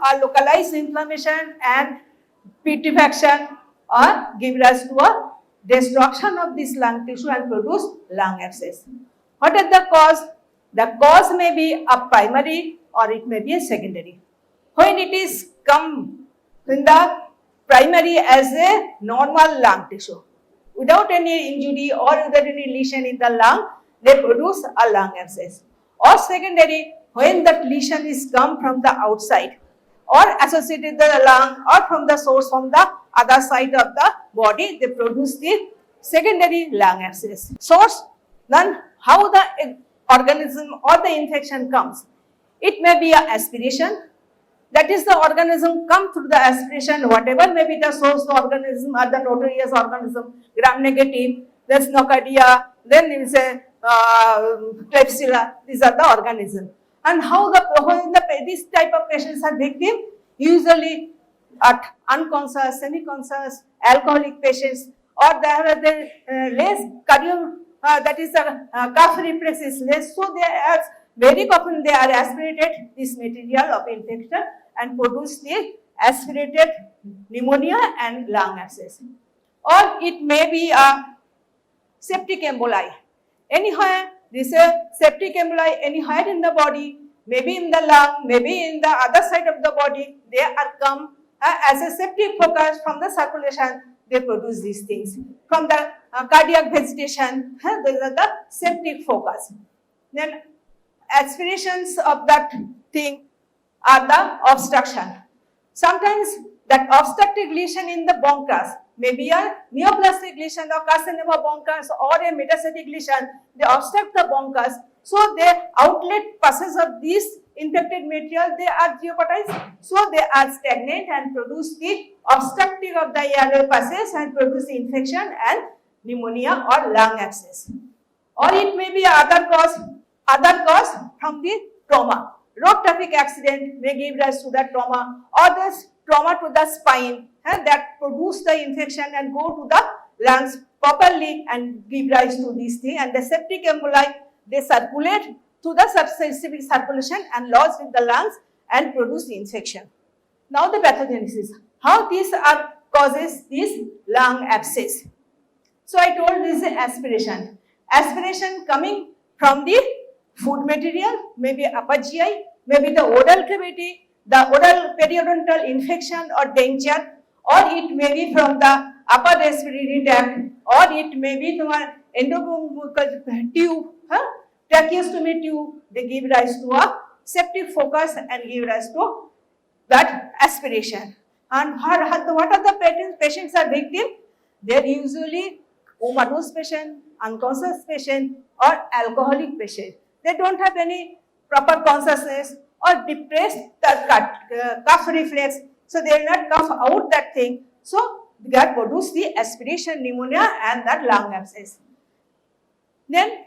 a localized inflammation and putrefaction or give rise to a destruction of this lung tissue and produce lung abscess. What is the cause? The cause may be a primary or it may be a secondary. When it is come in the primary as a normal lung tissue, without any injury or without any lesion in the lung, they produce a lung abscess. Or secondary, when that lesion is come from the outside or associated with the lung or from the source from the other side of the body, they produce the secondary lung abscess. Source, then how the organism or the infection comes. It may be an aspiration, that is the organism come through the aspiration, whatever may be the source of organism or the notorious organism, gram-negative, there's nocardia, then there is a Klebsiella, these are the organisms. And how this type of patients are victim? Usually at unconscious, semi-conscious, alcoholic patients, or they have the less cardio, that is the cough reflex is less, so they are very often they are aspirated this material of infection and produce the aspirated pneumonia and lung abscess. Or it may be a septic emboli. Anywhere, this is septic emboli anywhere in the body, maybe in the lung, maybe in the other side of the body, they are come as a septic focus from the circulation, they produce these things. From the cardiac vegetation, these are the septic focus. Then aspirations of that thing are the obstruction. Sometimes that obstructive lesion in the bronchus may be a neoplastic lesion or carcinoma bronchus or a metastatic lesion, they obstruct the bronchus. So the outlet passes of this infected material, they are jeopardized. So they are stagnant and produce the obstructive of the airway passes and produce the infection and pneumonia or lung abscess. Or it may be other cause from the trauma. Road traffic accident may give rise to that trauma, or the trauma to the spine and that produce the infection and go to the lungs properly and give rise to this thing, and the septic emboli, they circulate to the subspecific circulation and lodge in the lungs and produce the infection. Now the pathogenesis, how these are causes this lung abscess. So I told this is aspiration. Aspiration coming from the food material, maybe upper GI, maybe the oral cavity, the oral periodontal infection or denture, or it may be from the upper respiratory tract, or it may be from an endobronchial tube, tracheostomy tube, they give rise to a septic focus and give rise to that aspiration. And what are the patients are victim? They are usually comatose patient, unconscious patient or alcoholic patient. They don't have any proper consciousness or depressed cough reflex, so they will not cough out that thing. So they produce the aspiration pneumonia and that lung abscess. Then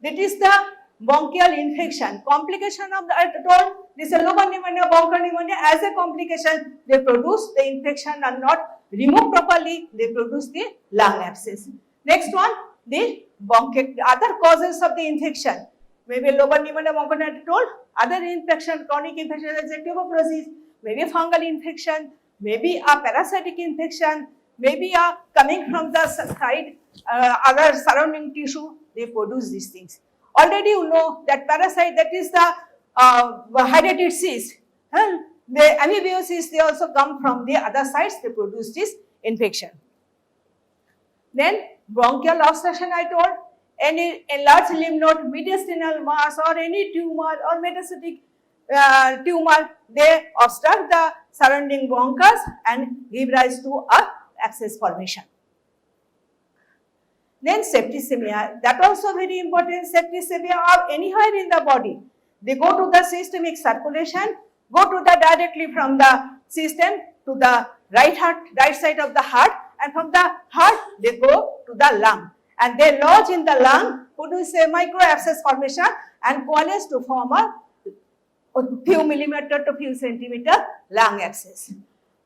that is the bronchial infection. Complication of the, I told this is local pneumonia, bronchial pneumonia as a complication, they produce the infection and not removed properly, they produce the lung abscess. Next one, the other causes of the infection. Maybe local pneumonia, bronchial told, other infection, chronic infection as a tuberculosis, maybe fungal infection, maybe a parasitic infection, maybe a coming from the side, other surrounding tissue, they produce these things. Already you know that parasite, that is the hydrated cyst. The MBBS, they also come from the other sides, they produce this infection. Then bronchial obstruction, I told, any enlarged lymph node, mediastinal mass or any tumor or metastatic tumor, they obstruct the surrounding bronchus and give rise to a abscess formation. Then septicemia, that also very important. Septicemia are anywhere in the body. They go to the systemic circulation, go to the directly from the system to the right side of the heart, and from the heart they go to the lung. And they lodge in the lung, produce a micro abscess formation and coalesce to form a few millimeter to few centimeter lung abscess.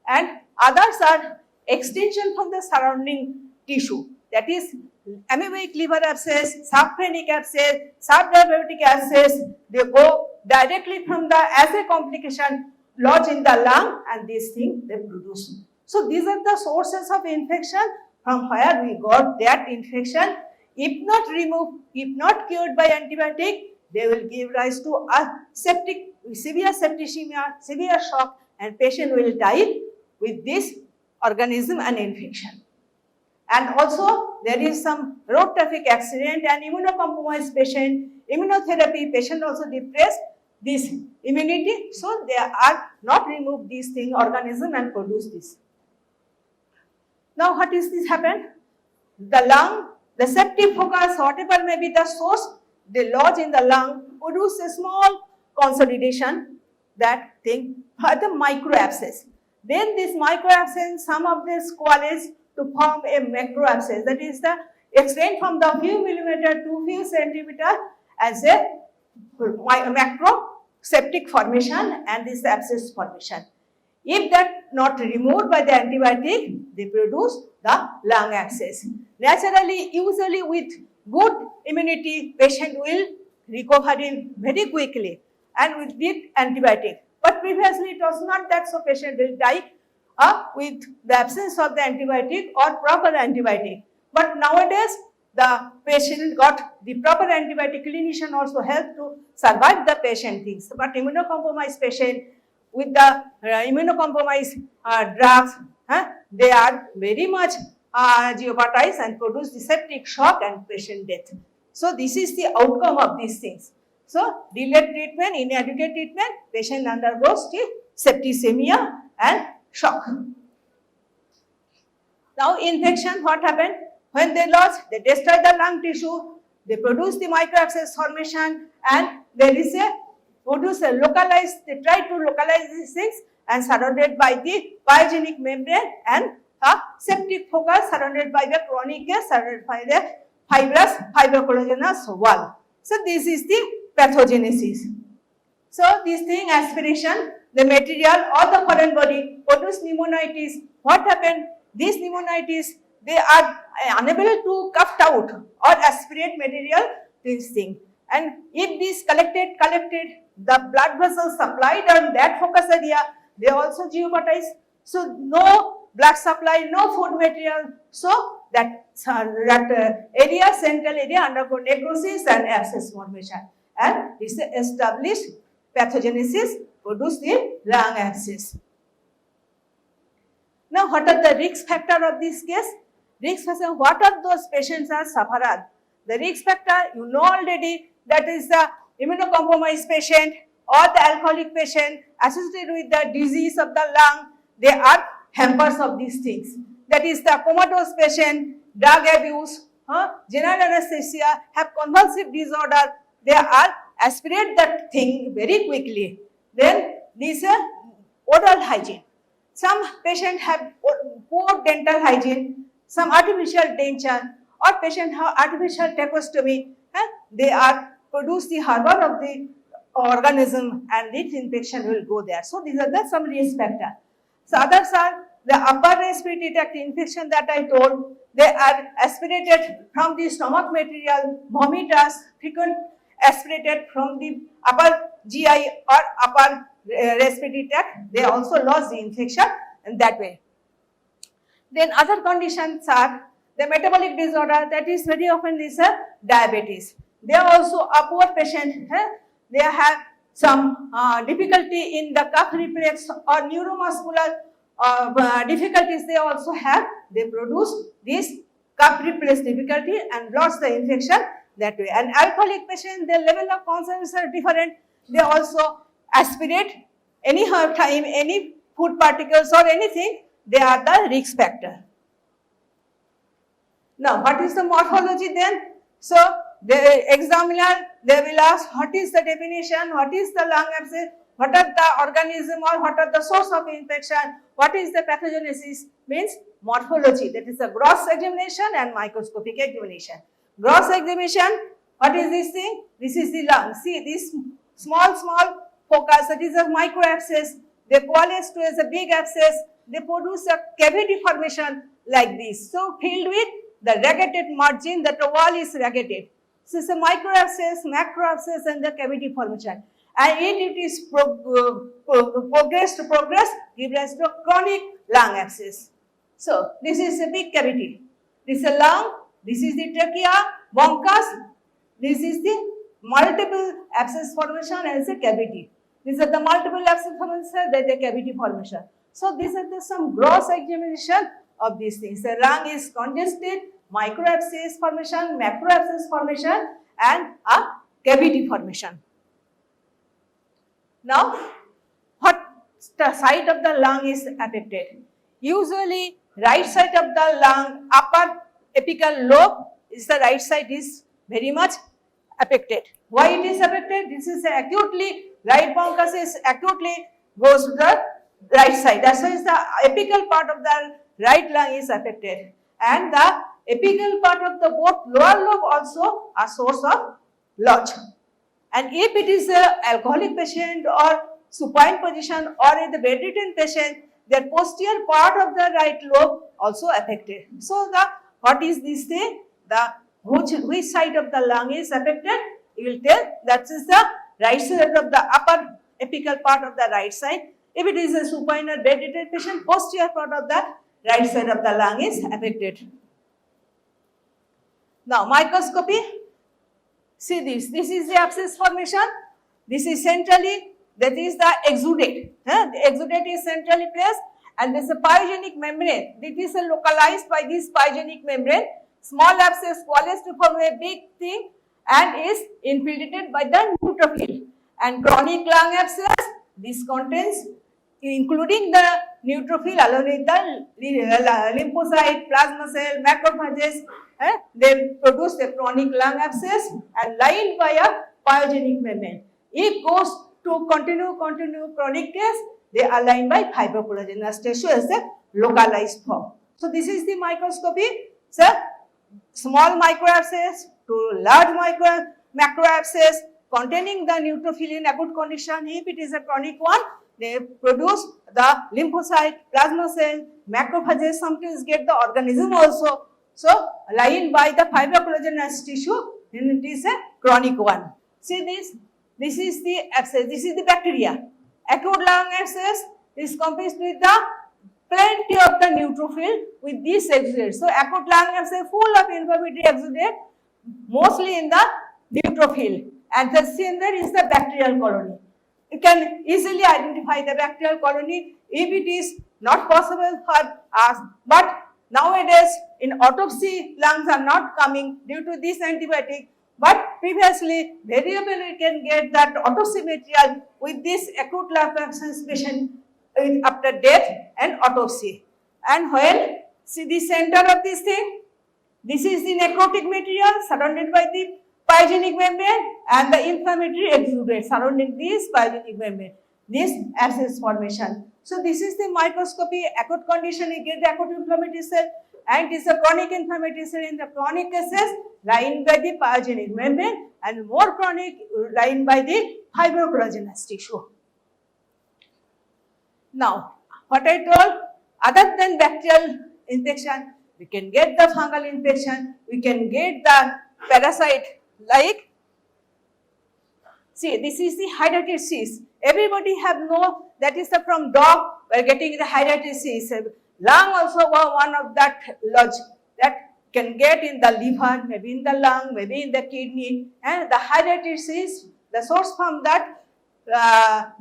And others are extension from the surrounding tissue, that is amoebic liver abscess, subphrenic abscess, subdiabetic abscess, they go directly from the, as a complication, lodge in the lung and this thing they produce. So these are the sources of infection from where we got that infection. If not removed, if not cured by antibiotic, they will give rise to a severe septicemia, severe shock, and patient will die with this organism and infection. And also there is some road traffic accident and immunocompromised patient, immunotherapy patient also depressed this immunity, so they are not remove these thing organism and produce this. Now what is this happen? The lung, the septic focus, whatever may be the source, they lodge in the lung, produce a small consolidation, that thing, the microabscess. Then this microabscess, some of this coalesce to form a macroabscess, that is the extend from the few millimeter to few centimeter as a macro septic formation and this abscess formation. If that not removed by the antibiotic, they produce the lung abscess. Naturally, usually with good immunity, patient will recover in very quickly and with the antibiotic. But previously it was not that, so patient will die with the absence of the antibiotic or proper antibiotic. But nowadays the patient got the proper antibiotic, clinician also help to survive the patient things. But immunocompromised patient with the immunocompromised drugs, they are very much jeopardized and produce the septic shock and patient death. So this is the outcome of these things. So delayed treatment, inadequate treatment, patient undergoes the septicemia and shock. Now infection, what happened? When they lodge, they destroy the lung tissue, they produce the microabscess formation and there is a produce a localized, they try to localize these things and surrounded by the pyogenic membrane and a septic focus surrounded by the chronic gas, surrounded by the fibrous fibrocollagenous wall. So this is the pathogenesis. So this thing aspiration, the material or the foreign body produce pneumonitis. What happened? These pneumonitis, they are unable to cough out or aspirate material, this thing. And if this collected, the blood vessels supplied on that focus area, they also jeopardize. So no blood supply, no food material. So that area, central area undergo necrosis and abscess formation. And this established pathogenesis produce the lung abscess. Now what are the risk factor of this case? Risk factor, what are those patients are sufferer? The risk factor, you know already, that is the immunocompromised patient or the alcoholic patient associated with the disease of the lung, they are hampers of these things. That is the comatose patient, drug abuse, general anesthesia, have convulsive disorder, they are aspirate that thing very quickly. Then these are oral hygiene. Some patients have poor dental hygiene, some artificial denture or patient have artificial tracheostomy, they are produce the harbor of the organism and this infection will go there. So these are the some risk factor. So others are the upper respiratory tract infection that I told, they are aspirated from the stomach material, vomitus, frequent aspirated from the upper GI or upper respiratory tract, they also lost the infection in that way. Then other conditions are the metabolic disorder, that is very often is a diabetes. They are also a poor patient, they have some difficulty in the cuff reflex or neuromuscular difficulties they also have, they produce this cuff reflex difficulty and lost the infection that way. And alcoholic patient, their level of consciousness are different, they also aspirate any time, any food particles or anything, they are the risk factor. Now, what is the morphology then? So, the examiner, they will ask what is the definition, what is the lung abscess, what are the organism or what are the source of infection, what is the pathogenesis, means morphology, that is a gross examination and microscopic examination. Gross examination, what is this thing? This is the lung. See this small focus, that is a microabscess, they coalesce to as a big abscess, they produce a cavity formation like this. So, filled with the ragated margin, that the wall is ragated. So, it's a microabscess, macroabscess and the cavity formation. and it is progress to progress, give rise to chronic lung abscess. So, this is a big cavity. This is a lung, this is the trachea, bronchus, this is the multiple abscess formation as a cavity. These are the multiple abscess formation, that the cavity formation. So, these are the some gross examination of these things. The lung is congested, microabscess formation, macroabscess formation, and a cavity formation. Now, what the side of the lung is affected? Usually, right side of the lung, upper apical lobe is the right side is very much affected. Why it is affected? This is acutely, right bronchus is acutely goes to the right side. That's why the apical part of the right lung is affected. And the apical part of the both lower lobe also a source of lodge. And if it is an alcoholic patient or supine position or in the bedridden patient, their posterior part of the right lobe also affected. So, what is this thing? The which side of the lung is affected? You will tell that is the right side of the upper apical part of the right side. If it is a supine or bedridden patient, posterior part of the right side of the lung is affected. Now, microscopy. See this. This is the abscess formation. This is centrally. That is the exudate. The exudate is centrally placed, and this is a pyogenic membrane. This is localized by this pyogenic membrane. Small abscess coalesced to form a big thing and is infiltrated by the neutrophil. And chronic lung abscess, this contains, including the neutrophil along with the lymphocyte, plasma cell, macrophages, they produce a chronic lung abscess and lined by a pyogenic membrane. If goes to continue chronic case, they are lined by fibrocollagenous tissue as a localized form. So, this is the microscopy. So, small microabscess to large macroabscess containing the neutrophil in acute condition. If it is a chronic one, they produce the lymphocyte, plasma cell, macrophages, sometimes get the organism also. So, lined by the fibrocollagenous tissue, then it is a chronic one. See this? This is the abscess, this is the bacteria. Acute lung abscess is composed with the plenty of the neutrophil with this exudate. So, acute lung abscess full of inflammatory exudate, mostly in the neutrophil, and the center is the bacterial colony. You can easily identify the bacterial colony if it is not possible for us, but nowadays in autopsy lungs are not coming due to this antibiotic, but previously variable we can get that autopsy material with this acute lung abscess patient after death and autopsy. And when see the center of this thing, this is the necrotic material surrounded by the pyogenic membrane and the inflammatory exudate surrounding this pyogenic membrane, this abscess formation. So, this is the microscopy. Acute condition, you get the acute inflammatory cell, and it is a chronic inflammatory cell. In the chronic cases lined by the pyogenic membrane, and more chronic lined by the fibrocollagenous tissue. Now, what I told, other than bacterial infection, we can get the fungal infection, we can get the parasite like, see, this is the hydatid cyst. Everybody have know that is the from dog, we are getting the hydatid cyst. Lung also one of that lodge that can get in the liver, maybe in the lung, maybe in the kidney, and the hydatid cyst, the source from that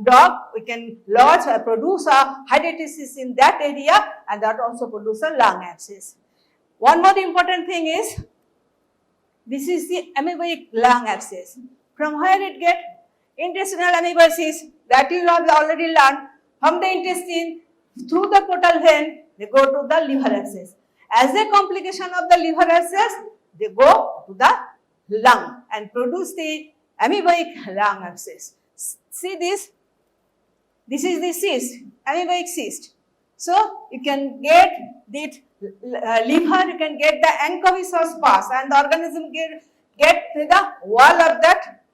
dog, we can lodge or produce a hydatid cyst in that area, and that also produce a lung abscess. One more important thing is, this is the amoeboic lung abscess. From where it get? Intestinal amoebosis, that you have already learned. From the intestine, through the portal vein, they go to the liver abscess. As a complication of the liver abscess, they go to the lung and produce the amoeboic lung abscess. See this? This is the cyst, amoeboic cyst. So, you can get the liver, you can get the anchovisious pus, and the organism get to the wall of that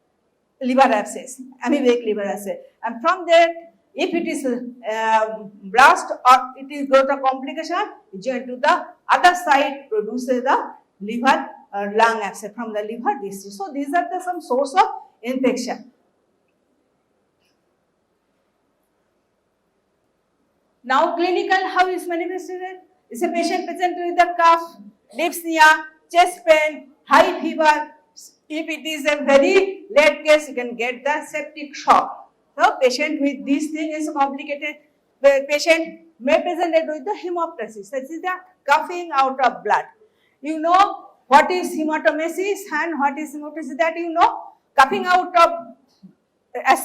liver abscess, amoeboic liver abscess. And from there, if it is blast or it is got a complication, join to the other side, produces the liver lung abscess from the liver disease. So, these are the some source of infection. Now clinical, how is manifested? Is a patient presented with a cough, dyspnea, chest pain, high fever. If it is a very late case, you can get the septic shock. So patient with this thing is complicated. The patient may present it with the hemoptysis. That is the coughing out of blood. You know what is hematemesis and what is hemoptysis, that you know. Coughing out of the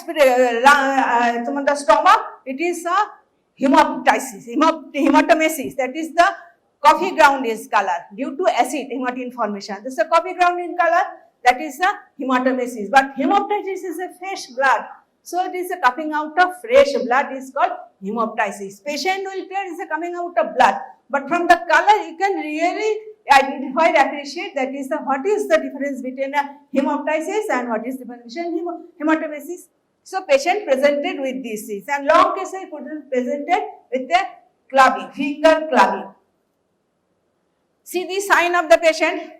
stomach, it is a hemoptysis, hematemesis, that is the coffee ground is color due to acid hematine formation. This is a coffee ground in color, that is a hematemesis. But hemoptysis is a fresh blood, so it is a coming out of fresh blood is called hemoptysis. Patient will tell it is a coming out of blood, but from the color you can really identify, appreciate that is the what is the difference between a hemoptysis and what is the definition hematemesis. So patient presented with this is, and long case I presented with a clubbing, finger clubbing. See the sign of the patient.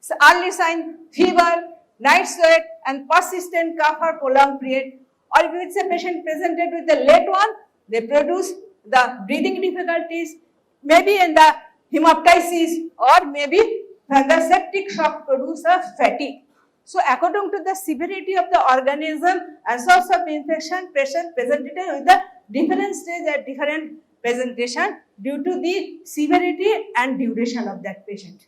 So early sign, fever, night sweat and persistent cough or prolonged period. Or if it's a patient presented with a late one, they produce the breathing difficulties, maybe in the hemoptysis, or maybe when the septic shock produce a fatigue. So according to the severity of the organism and source of infection, patient presented with the different stage at different presentation due to the severity and duration of that patient.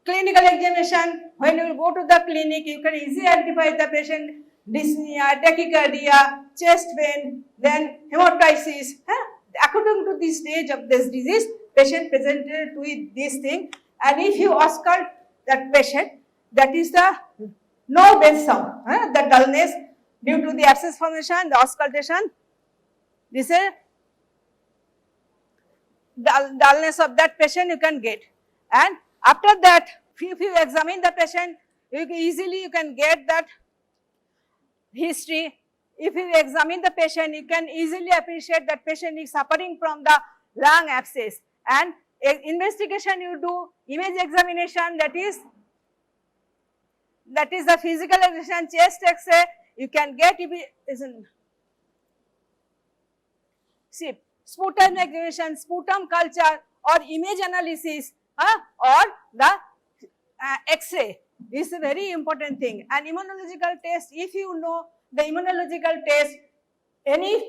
Clinical examination, when you go to the clinic, you can easily identify the patient dyspnea, tachycardia, chest pain, then hemoptysis. According to the stage of this disease, patient presented with this thing, and if you auscult that patient, that is the no bass sound, the dullness due to the abscess formation, the auscultation, this is dullness of that patient you can get. And after that, if you examine the patient, you can get that history. If you examine the patient, you can easily appreciate that patient is suffering from the lung abscess. And investigation you do, image examination, that is the physical examination, chest X-ray, you can get if it isn't. See, sputum examination, sputum culture or image analysis or the X-ray is a very important thing. And immunological test, if you know the immunological test, any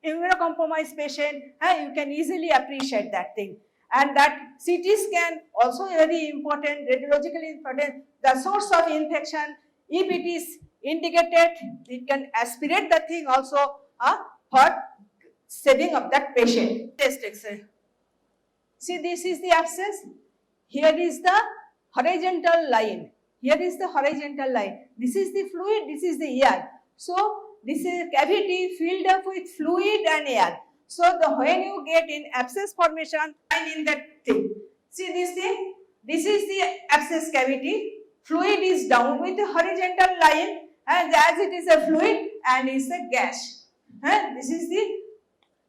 immunocompromised patient, you can easily appreciate that thing. And that CT scan also very important, radiologically important, the source of infection, if it is indicated, it can aspirate the thing also for saving of that patient. Test X-ray. See, this is the abscess, here is the horizontal line, here is the horizontal line, this is the fluid, this is the air. So, this is a cavity filled up with fluid and air. So, when you get in abscess formation, in that thing, see this thing, this is the abscess cavity, fluid is down with the horizontal line, and as it is a fluid and is a gas. This is the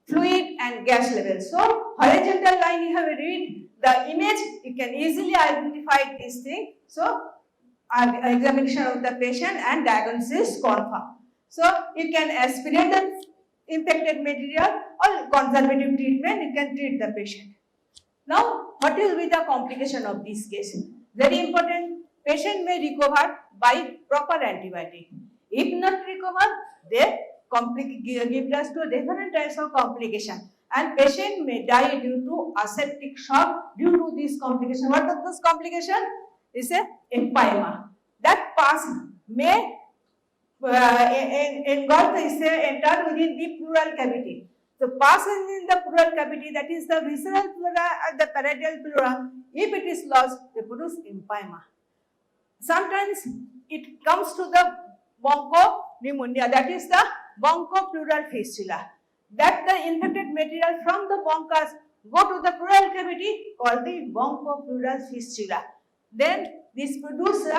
fluid and gas level. So, horizontal line you have read the image, you can easily identify this thing. So, examination of the patient and diagnosis confirmed. So, you can aspirate the infected material or conservative treatment, you can treat the patient. Now, what will be the complication of this case? Very important, patient may recover by proper antibiotic. If not recover, they give rise to different types of complication, and patient may die due to aseptic shock due to this complication. What is this complication? Is a empyema. That pus may engulf entered within the pleural cavity. So pus is in the pleural cavity, that is the visceral pleura and the parietal pleura. If it is lost, they produce empyema. Sometimes it comes to the bronchopneumonia, that is the bronchopleural fistula. That the infected material from the bronchus go to the pleural cavity called the bronchopleural fistula. Then this produces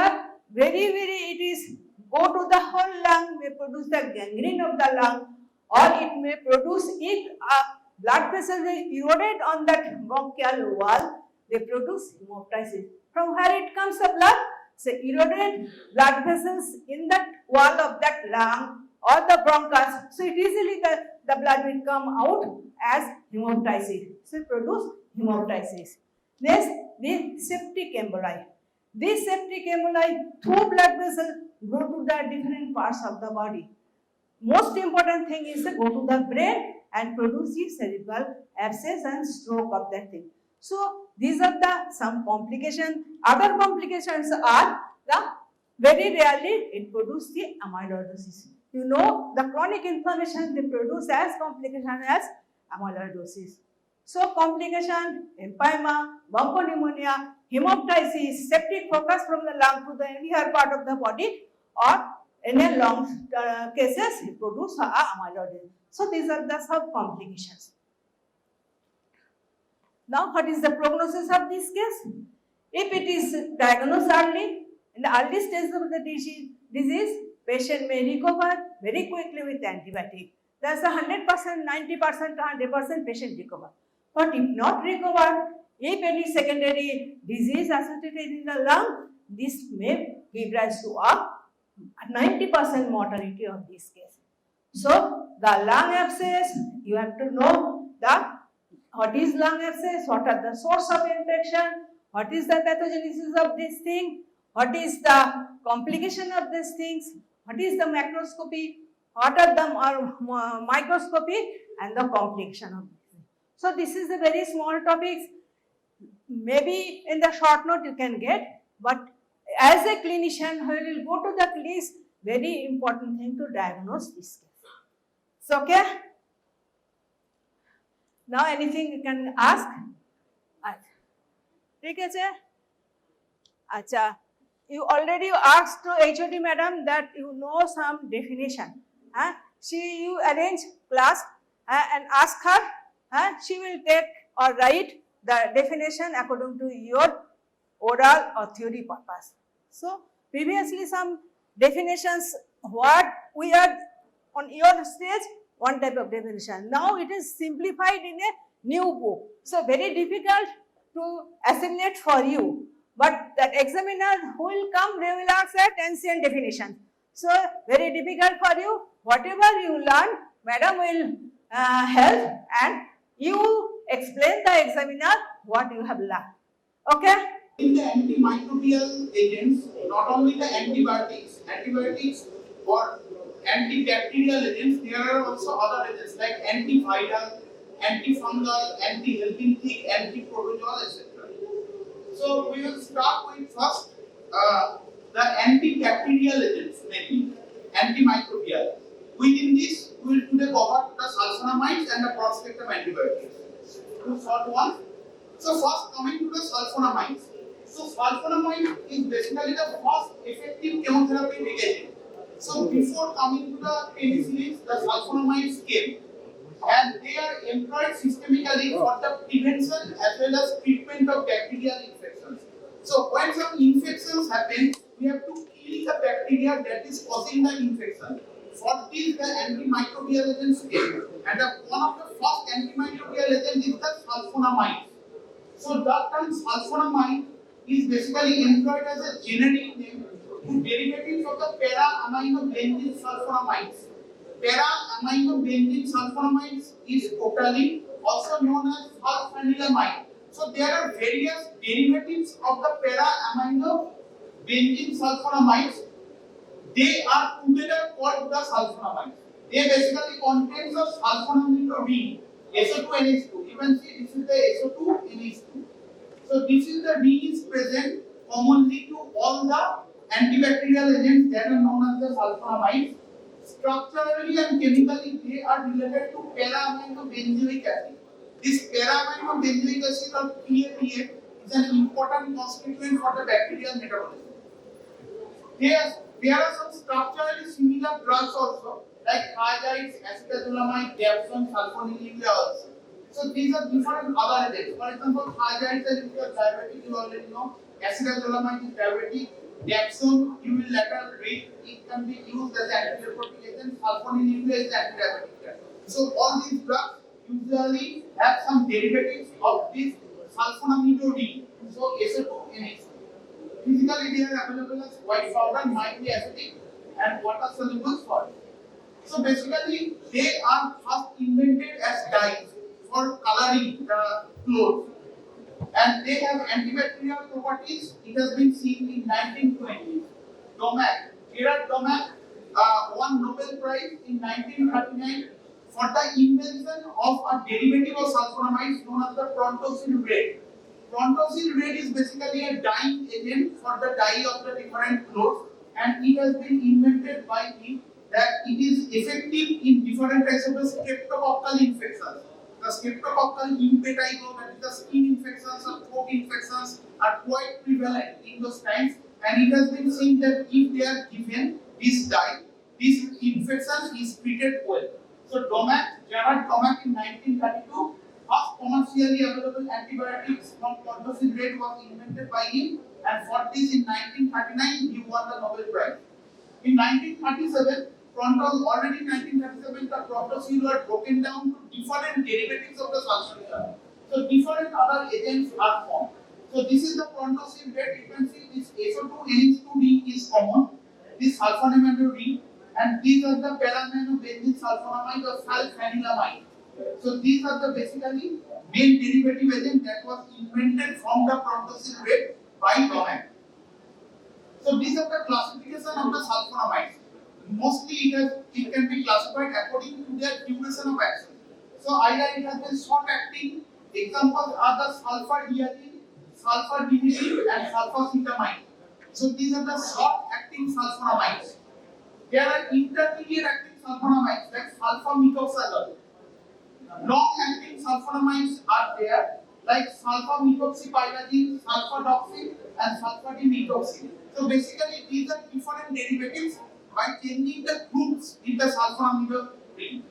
it is go to the whole lung, may produce the gangrene of the lung, or it may produce, if blood vessels is eroded on that bronchial wall, they produce hemoptysis. From where it comes the blood? So eroded blood vessels in that wall of that lung or the bronchus. So it easily the blood will come out as hemoptysis. So produce hemoptysis. Next, the septic emboli. These septic emboli through blood vessel go to the different parts of the body. Most important thing is to go to the brain and produce the cerebral abscess and stroke of that thing. So these are the some complications. Other complications are the very rarely it produces the amyloidosis. You know the chronic inflammation they produce as complication as amyloidosis. So complication, empyema, bronchopneumonia, hemoptysis, septic focus from the lung to the any other part of the body, or in a long cases it produce amyloidosis. So these are the sub complications. Now what is the prognosis of this case? If it is diagnosed early, in the early stage of the disease, patient may recover very quickly with antibiotic. That's 100%, 90%, 100% patient recover. But if not recovered, if any secondary disease associated in the lung, this may give rise to a 90% mortality of this case. So the lung abscess, you have to know the what is lung abscess, what are the source of infection, what is the pathogenesis of this thing, what is the complication of these things, what is the macroscopy, what are the microscopy, and the complication of this thing. So this is a very small topics. Maybe in the short note you can get, but as a clinician who will go to the clinic, very important thing to diagnose this case. So okay. Now anything you can ask? ठीक है अच्छा, you already asked to HOD madam that you know some definition. You arrange class and ask her. She will take or write the definition according to your oral or theory purpose. So previously some definitions what we are on your stage one type of definition. Now it is simplified in a new book. So very difficult to assimilate for you. But that examiner who will come, they will ask that ancient definition. So very difficult for you. Whatever you learn, madam will help and you explain the examiner what you have learned. Okay? In the antimicrobial agents, not only the antibiotics or antibacterial agents, there are also other agents like antiviral, antifungal, anti-helminthic, antiprotozoal, etc. So we will start with first the antibacterial agents, mainly antimicrobial. Within this, we will today cover the sulfonamides and the broad spectrum antibiotics. Two short ones. So first coming to the sulfonamides. So sulfonamide is basically the first effective chemotherapy agent. So before coming to the penicillins, the sulfonamides came, and they are employed systemically for the prevention as well as treatment of bacterial infections. So when some infections happen, we have to kill the bacteria that is causing the infection. For this, the antimicrobial agents came, and one of the first antimicrobial agents is the sulfonamide. So the term sulfonamide is basically employed as a generic name to derivatives of the para-aminobenzene sulfonamides. Para-aminobenzene sulfonamides is totally also known as sulfanilamide. So there are various derivatives of the para-aminobenzene sulfonamides. They are together called the sulfonamides. They basically contain the sulfonamide ring, SO2NH2. You can see this is the SO2NH2. So this is the ring is present commonly to all the antibacterial agents that are known as the sulfonamides. Structurally and chemically, they are related to para-aminobenzoic acid. This para-aminobenzoic acid or PABA is an important constituent for the bacterial metabolism. There are some structurally similar drugs also, like thiazides, acetazolamide, dapsone, sulfonylurea also. So these are different other agents. For example, thiazides are if you are diabetic, you already know. Acetazolamide is diabetic. Dapsone, you will later read, it can be used as an antidiabetic agent. Sulfonylurea is antidiabetic. So all these drugs usually have some derivatives of this sulfonamide ring. So SO2NH2. Physically, they are available as white powder, might be acidic, and water soluble salt. So basically, they are first invented as dyes for coloring the clothes, and they have antibacterial properties. It has been seen in 1920. Domac, Gerard Domac, won Nobel Prize in 1939 for the invention of a derivative of sulfonamides known as the prontosil red. Prontosil red is basically a dyeing agent for the dye of the different clothes, and it has been invented by him that it is effective in different types of the streptococcal infections. The streptococcal impetigo, that is the skin infections or throat infections, are quite prevalent in those times, and it has been seen that if they are given this dye, this infection is treated well. So Domac, Gerard Domac in 1932, first commercially available antibiotics from prontosil red was invented by him, and for this in 1939 he won the Nobel Prize. In 1937, already in 1937, the prontosil were broken down to different derivatives of the sulfonamide. So different other agents are formed. So this is the prontosil red. You can see this SO2-NH2D is common. This sulfonamide ring, and these are the paraminobenzene sulfonamide or sulfanilamide. So these are the basically main derivative agent that was invented from the prontosil red by Domac. So these are the classification of the sulfonamides. Mostly it can be classified according to their duration of action. So either it has been short acting. Examples are the sulfadiazine, sulfadiazine, and sulfocetamide. So these are the short acting sulfonamides. There are intermediate acting sulfonamides like sulfamethoxazole. Long acting sulfonamides are there like sulfamethoxypyrazine, sulfadoxine, and sulfadimethoxine. So basically these are different derivatives by changing the groups in the sulfonamide ring.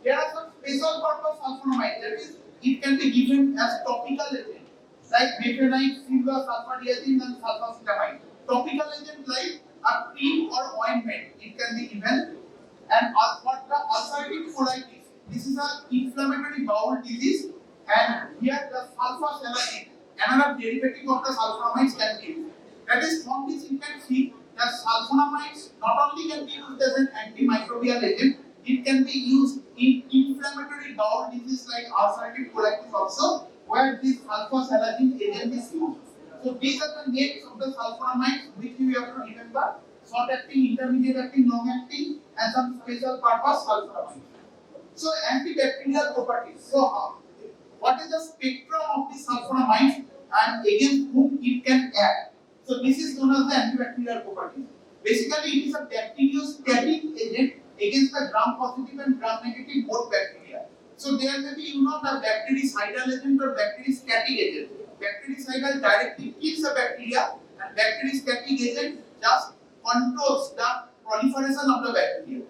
There are some special purpose sulfonamides, that is, it can be given as topical agent like mefenite, silver, sulfadiazine, and sulfocetamide. Topical agent like a cream or ointment, it can be given. And for the ulcerative colitis, this is an inflammatory bowel disease, and here the sulfosalazine, another derivative of the sulfonamides, can be used. That is, from this you can see that sulfonamides not only can be used as an antimicrobial agent, it can be used in inflammatory bowel disease like ulcerative colitis also, where this sulfosalazine agent is used. So these are the names of the sulfonamides which you have to remember: short acting, intermediate acting, long acting, and some special purpose sulfonamides. So antibacterial properties. So what is the spectrum of the sulfonamides and against whom it can act? So this is known as the antibacterial properties. Basically, it is a bacteriostatic agent against the gram-positive and gram-negative both bacteria. So there may be, the bactericidal agent or bacteriostatic agent. Bactericidal directly kills the bacteria, and bacteriostatic agent just controls the proliferation of the bacteria.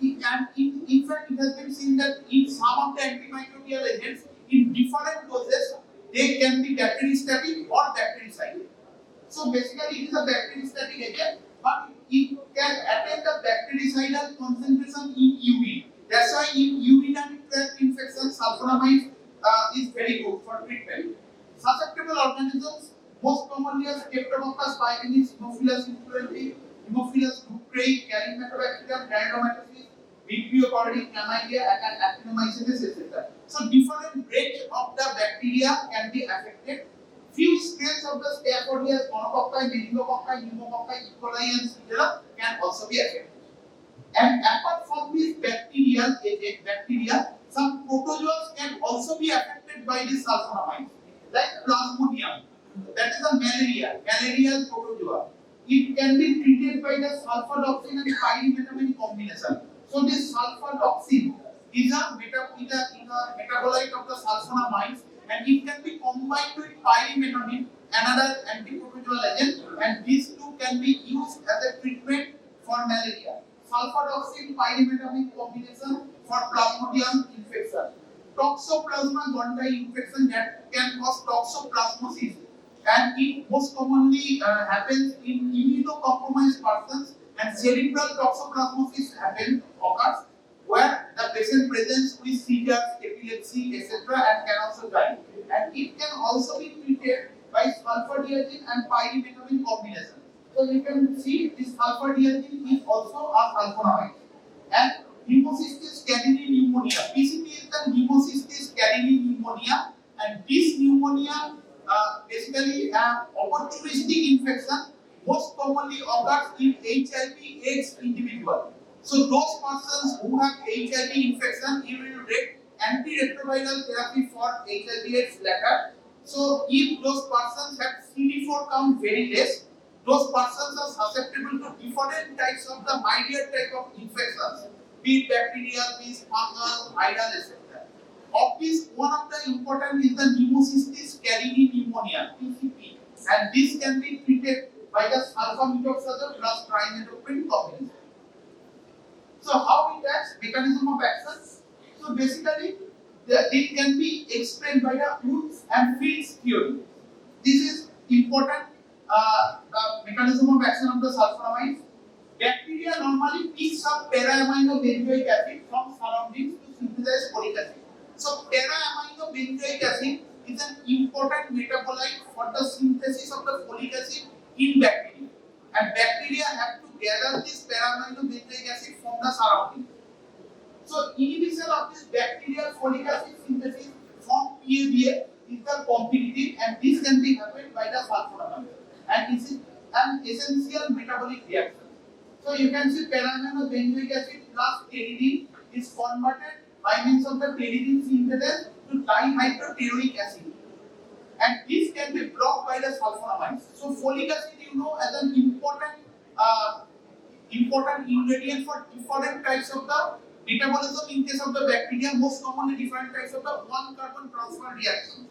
And in fact, it has been seen that in some of the antimicrobial agents, in different doses, they can be bacteriostatic or bactericidal. So basically, it is a bacteriostatic agent, but it can attain the bactericidal concentration in urine. That's why in urinary tract infection, sulfonamide is very good for treatment. Susceptible organisms, most commonly are Streptococcus pyogenes, Haemophilus influenzae, Haemophilus ducreyi, Calymathobacterium, Granulomatosis, Vibrio coridae, Chlamydia, and Actinomycetes, etc. So different range of the bacteria can be affected. Few strains of the Staphylococcus, Monococci, Meningococci, Pneumococci, E. coli, and Shigella can also be affected. And apart from these bacteria, some protozoas can also be affected by this sulfonamide, like Plasmodium, that is a malarial protozoa. It can be treated by the sulfadoxine and pyrimethamine combination. So this sulfadoxine is a metabolite of the sulfonamides, and it can be combined with pyrimethamine, another antimicrobial agent, and these two can be used as a treatment for malaria. Sulfadoxine pyrimethamine combination for Plasmodium infection. Toxoplasma gondii infection that can cause toxoplasmosis, and it most commonly happens in immunocompromised persons, and cerebral toxoplasmosis occurs where the patient presents with seizures, epilepsy, etc., and can also die. And it can also be treated by sulfadiazine and pyrimethamine combination. So you can see this sulfadiazine is also a sulfonamide. And Pneumocystis carinii pneumonia. PCP is the Pneumocystis carinii pneumonia, and this pneumonia basically opportunistic infection most commonly occurs in HIV/AIDS individual. So those persons who have HIV infection, you will get antiretroviral therapy for HIV/AIDS later. So if those persons have CD4 count very less, those persons are susceptible to different types of the milder type of infections, be it bacterial, be it fungal, viral, etc. Of this, one of the important is the Pneumocystis carinii pneumonia (PCP), and this can be treated by the sulfamethoxazole plus trimethoprim combination. So how it acts, mechanism of action? So basically, it can be explained by the Woods and Fields theory. This is important. The mechanism of action of the sulfonamides. Bacteria normally picks up para-amino benzoic acid from surroundings to synthesize folic acid. So para-amino benzoic acid is an important metabolite for the synthesis of the folic acid in bacteria. And bacteria have to gather this para-amino benzoic acid from the surroundings. So inhibition of this bacterial folic acid synthesis from PABA is the competitive, and this can be happened by the sulfonamide. And this is an essential metabolic reaction. So you can see para-amino benzoic acid plus pteridine is converted by means of the pteridine synthesis to dihydrotteroic acid, and this can be blocked by the sulfonamides. So folic acid, you know, as an important ingredient for different types of the metabolism in case of the bacteria, most commonly different types of the one carbon transfer reactions,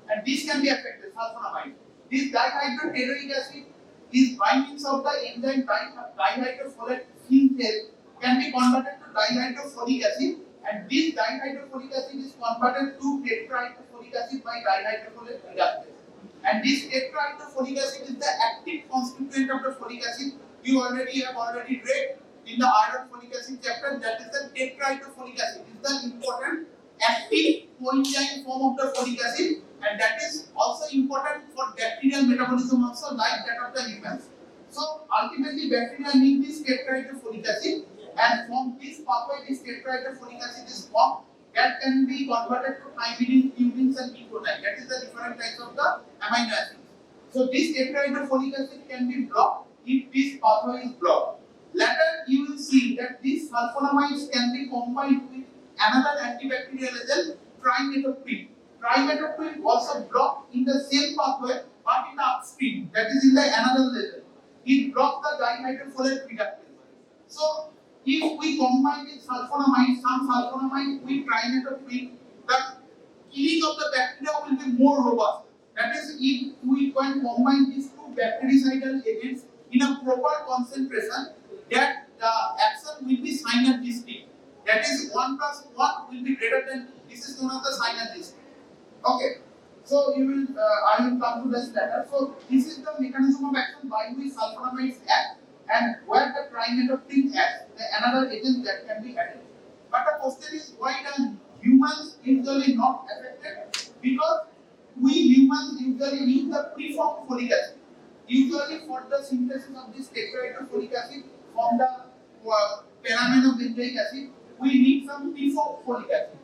and this can be affected sulfonamide. This dihydrotteroic acid is by means of the enzyme dihydrofolate synthase can be converted to dihydrofolic acid, and this dihydrofolic acid is converted to tetrahydrofolic acid by dihydrofolate reductase. And this tetrahydrofolic acid is the active constituent of the folic acid. You have already read in the iron folic acid chapter that is the tetrahydrofolic acid. It is the important active coenzyme form of the folic acid, and that is also important for bacterial metabolism also, like that of the humans. So ultimately bacteria need this tetrahydrofolic acid, and from this pathway this tetrahydrofolic acid is formed that can be converted to thymidine, purines and methionine. That is the different types of the amino acids. So this tetrahydrofolic acid can be blocked if this pathway is blocked. Later you will see that these sulfonamides can be combined with another antibacterial agent, trimethoprim. Trimethoprim also blocked in the same pathway but in the upstream, that is in the another level. It blocks the dihydrofolate reductase. So if we combine with sulfonamide, some sulfonamide with trimethoprim, the killing of the bacteria will be more robust. That is, if we can combine these two bactericidal agents in a proper concentration, that the action will be synergistic. That is, 1 plus 1 will be greater than 2. This is known as the synergistic. Okay. So you will, I will come to this later. So this is the mechanism of action by which sulfonamides act, and where the trimethoprim acts, the another agent that can be added. But the question is, why the humans usually not affected? Because we humans usually use the preformed folic acid. Usually for the synthesis of this tetrahydrofolic acid from the para-amino benzoic acid, we need some preformed folic acid.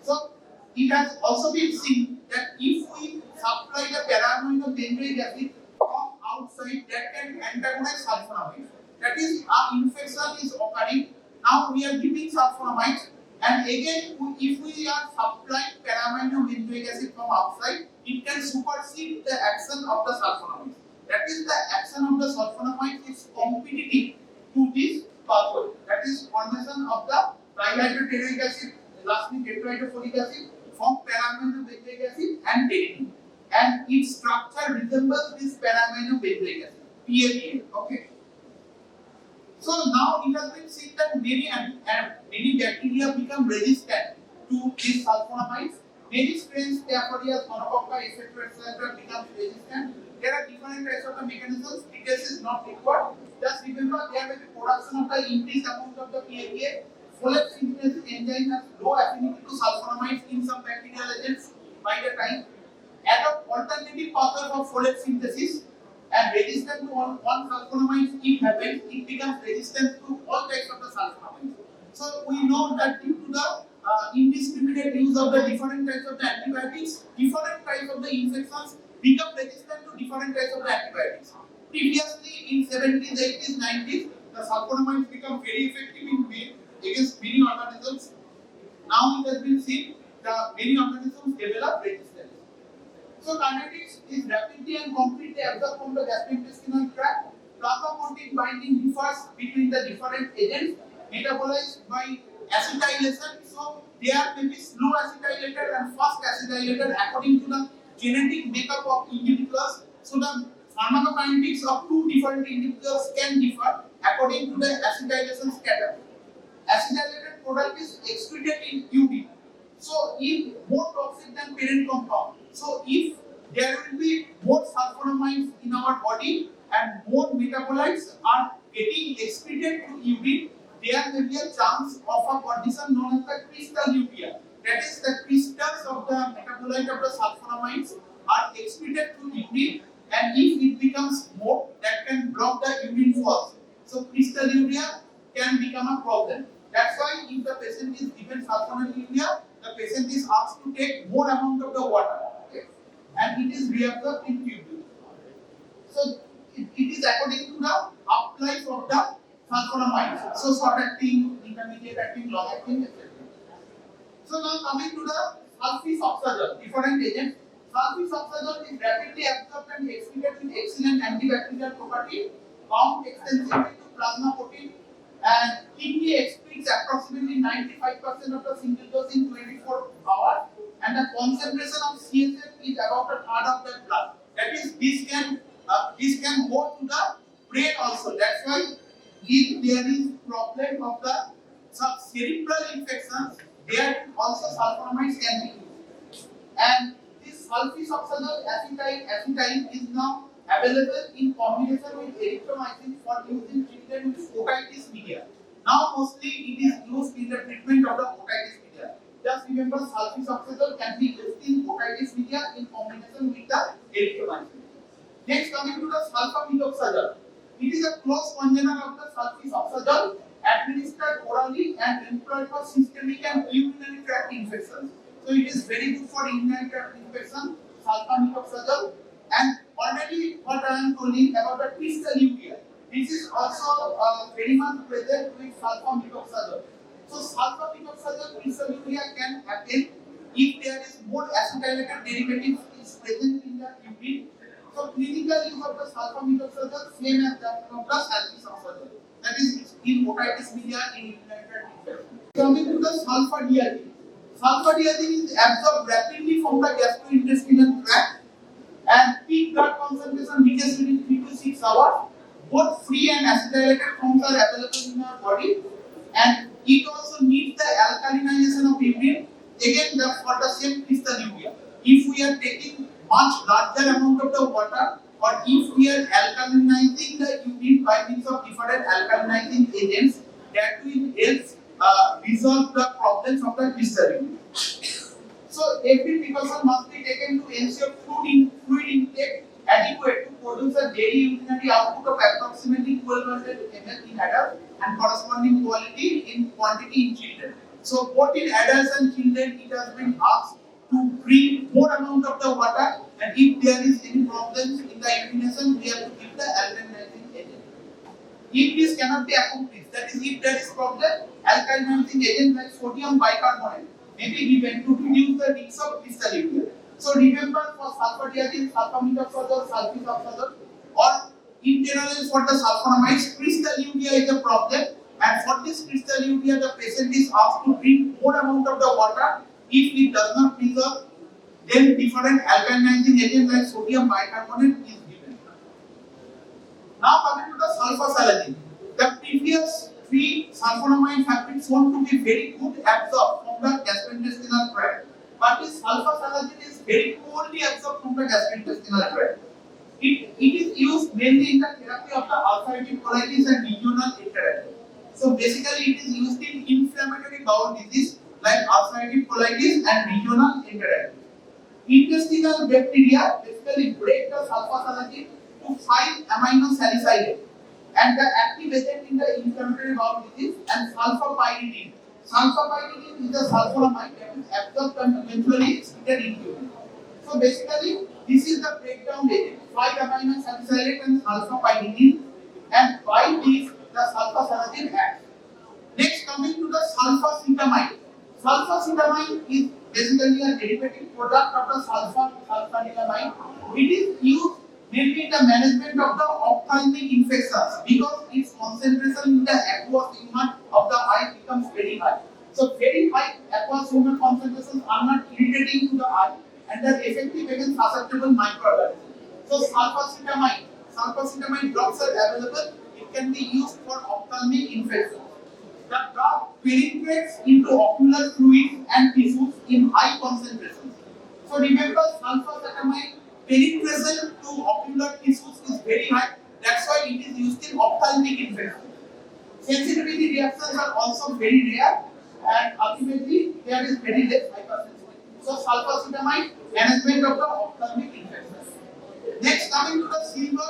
So it has also been seen that if we supply the para-amino benzoic acid from outside, that can antagonize sulfonamides. That is, our infection is occurring. Now we are giving sulfonamides, and again, if we are supplying para-amino benzoic acid from outside, it can supersede the action of the sulfonamides. That is, the action of the sulfonamide is competitive to this pathway. That is, formation of the dihydrotteroic acid, lastly tetrahydrofolic acid from para-amino benzoic acid and pteridine, and its structure resembles this para-amino benzoic acid, PABA. Okay. So now it has been seen that many bacteria become resistant to these sulfonamides. Many strains, Staphylococcus, Monococca, etc., become resistant. There are different types of the mechanisms. Details is not required. Just remember, there will be production of the increased amount of the PABA. Folate synthesis enzyme has low affinity to sulfonamides in some bacterial agents by the time. As an alternative pathway for folate synthesis and resistant to one sulfonamide, if happens, it becomes resistant to all types of the sulfonamides. So we know that due to the indiscriminate use of the different types of the antibiotics, different types of the infections become resistant to different types of the antibiotics. Previously, in 70s, 80s, 90s, the sulfonamides become very effective against many organisms. Now it has been seen that many organisms develop resistance. So kinetics is rapidly and completely absorbed from the gastrointestinal tract. Plasma protein binding differs between the different agents metabolized by acetylation. So there may be slow acetylated and fast acetylated according to the genetic makeup of individuals. So the pharmacokinetics of two different individuals can differ according to the acetylation status. Acetylated product is excreted in urine. So if more toxic than parent compound. So if there will be more sulfonamides in our body and more metabolites are getting excreted to urine, there may be a chance of a condition known as the crystalluria. That is, the crystals of the metabolite of the sulfonamides are excreted to urine, and if it becomes more, that can block the urine flow. So crystalluria can become a problem. That's why if the patient is given sulfonylurea, the patient is asked to take more amount of the water, okay? And it is reabsorbed in tubule. So it is according to the half-life of the sulfonamides. So short-acting, intermediate-acting, long-acting, etc. So now coming to the sulfoxazole, different agent. Sulfoxazole is rapidly absorbed and excreted with excellent antibacterial property, bound extensively to plasma protein, and kidney excretes approximately 95% of the single dose in 24 hours, and the concentration of CSF is about a third of the blood. That is, this can go to the brain also. That's why if there is problem of the cerebral infections, there also sulfonamides can be used. And this sulfoxazole acetyl is now available in combination with erythromycin for use in children with otitis media. Now mostly it is used in the treatment of the otitis media. Just remember, sulfoxazole can be used in otitis media in combination with the erythromycin. Next, coming to the sulfamidoxazole. It is a close congener of the sulfoxazole administered orally and employed for systemic and urinary tract infections. So it is very good for urinary tract infection, sulfamidoxazole. And already what I am telling about the crystalluria, this is also very much present with sulfamidoxazole. So sulfamidoxazole crystalluria can happen if there is more acetylated derivatives is present in the urine. So clinical use of the sulfamidoxazole same as that of the sulfoxazole. That is in otitis media in urinary tract infection. Coming to the sulfadiazine. Sulfadiazine is absorbed rapidly from the gastrointestinal tract and peak blood concentration reaches within 3 to 6 hours. Both free and acetylated forms are available in our body, and it also needs the alkalinization of urine again for the same crystalluria. If we are taking much larger amount of the water, or if we are alkalinizing the urine by means of different alkalinizing agents, that will help resolve the problems of the crystalluria. So every precaution must be taken to ensure fluid intake adequate to produce a daily urinary output of approximately 1200 ml in adults and corresponding quantity in children. So both in adults and children, it has been asked to drink more amount of the water, and if there is any problems in the urination, we have to give the alkalinizing agent. If this cannot be accomplished, that is, if there is problem, alkalinizing agent like sodium bicarbonate may be given to reduce the risk of crystalluria. So remember, for sulfadiazine, sulfamidoxazole, sulfoxazole, or in general for the sulfonamides, crystalluria is a problem, and for this crystalluria, the patient is asked to drink more amount of the water. If it does not resolve, then different alkalinizing agent like sodium bicarbonate is given. Now coming to the sulfosalazine. The previous three sulfonamides have been shown to be very good absorbed from the gastrointestinal tract, but this sulfosalazine is very poorly absorbed from the gastrointestinal tract. It is used mainly in the therapy of the ulcerative colitis and regional enteritis. So basically, it is used in inflammatory bowel disease like ulcerative colitis and regional enteritis. Intestinal bacteria basically break the sulfosalazine to 5 amino salicylates, and the active agent in the inflammatory bowel disease, and sulfapyridine. Sulfapyridine is a sulfonamide that is absorbed and eventually excreted into urine. So basically, this is the breakdown agent, 5-amino salicylate and sulfapyridine, and by this the sulfasalazine acts. Next, coming to the sulfacetamide. Sulfacetamide is basically a derivative product of the sulfanilamide. It is used mainly in the management of the ophthalmic infections because its concentration in the aqueous humor of the eye becomes very high. So very high aqueous humor concentrations are not irritating to the eye and are effective against susceptible microorganisms. So sulfacetamide drops are available. It can be used for ophthalmic infections. The drug penetrates into ocular fluids and tissues in high concentrations. So remember, sulfacetamide penetration to ocular tissues is very high. That's why it is used in ophthalmic infections. Sensitivity reactions are also very rare, and ultimately there is very less hypersensitivity. So sulfacetamide, management of the ophthalmic infections. Next, coming to the silver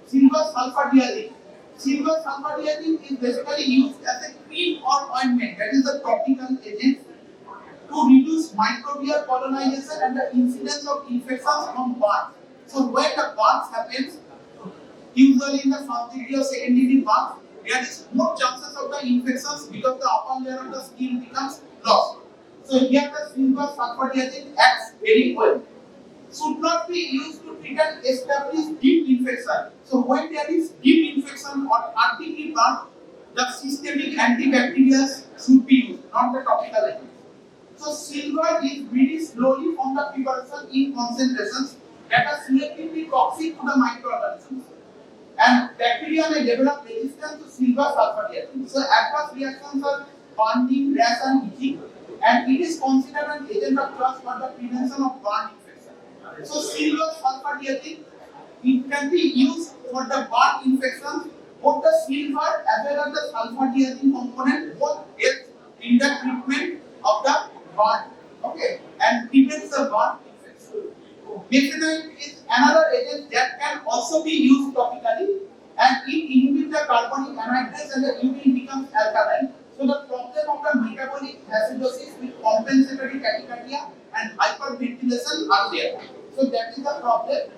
sulfadiazine. Silver sulfadiazine is basically used as a cream or ointment, that is the topical agent, to reduce microbial colonization and the incidence of infections from burns. So when the burns happens, usually in the first degree or second degree burns, there is more chances of the infections because the upper layer of the skin becomes lost. So here the silver sulfadiazine acts very well. Should not be used to treat an established deep infection. So when there is deep infection or third degree burn, the systemic antibacterials should be used, not the topical agent. So silver is very slowly from the preparation in concentrations that are selectively toxic to the microorganisms. And bacteria may develop resistance to silver sulfadiazine. So adverse reactions are burning, rash and itching, and it is considered an agent of choice for the prevention of burn infection. So silver sulfadiazine, it can be used for the burn infections. Both the silver as well as the sulfadiazine component both help in the treatment of the burn, okay, and prevents the burn infection. Methionine is another agent that can also be used topically, and it inhibits the carbonic anhydrase and the urine becomes alkaline. So the problem of the metabolic acidosis with compensatory tachycardia and hyperventilation are there. So that is the problem.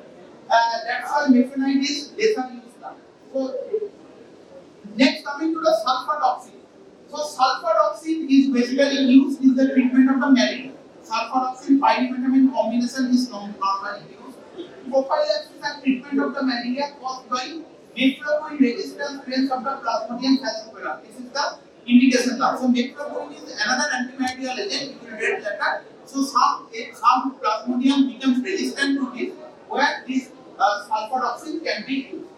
That's why methionine is lesser used now. So next, coming to the sulfadoxine. So sulfadoxine is basically used in the treatment of the malaria. Sulfadoxine pyrimethamine combination is normally used. Prophylaxis and treatment of the malaria caused by nephroporin resistant strains of the Plasmodium falciparum. This is the indication now. So nephroporin is another antimicrobial agent. You will read later. So some Plasmodium becomes resistant to this, where this sulfadoxine can be used.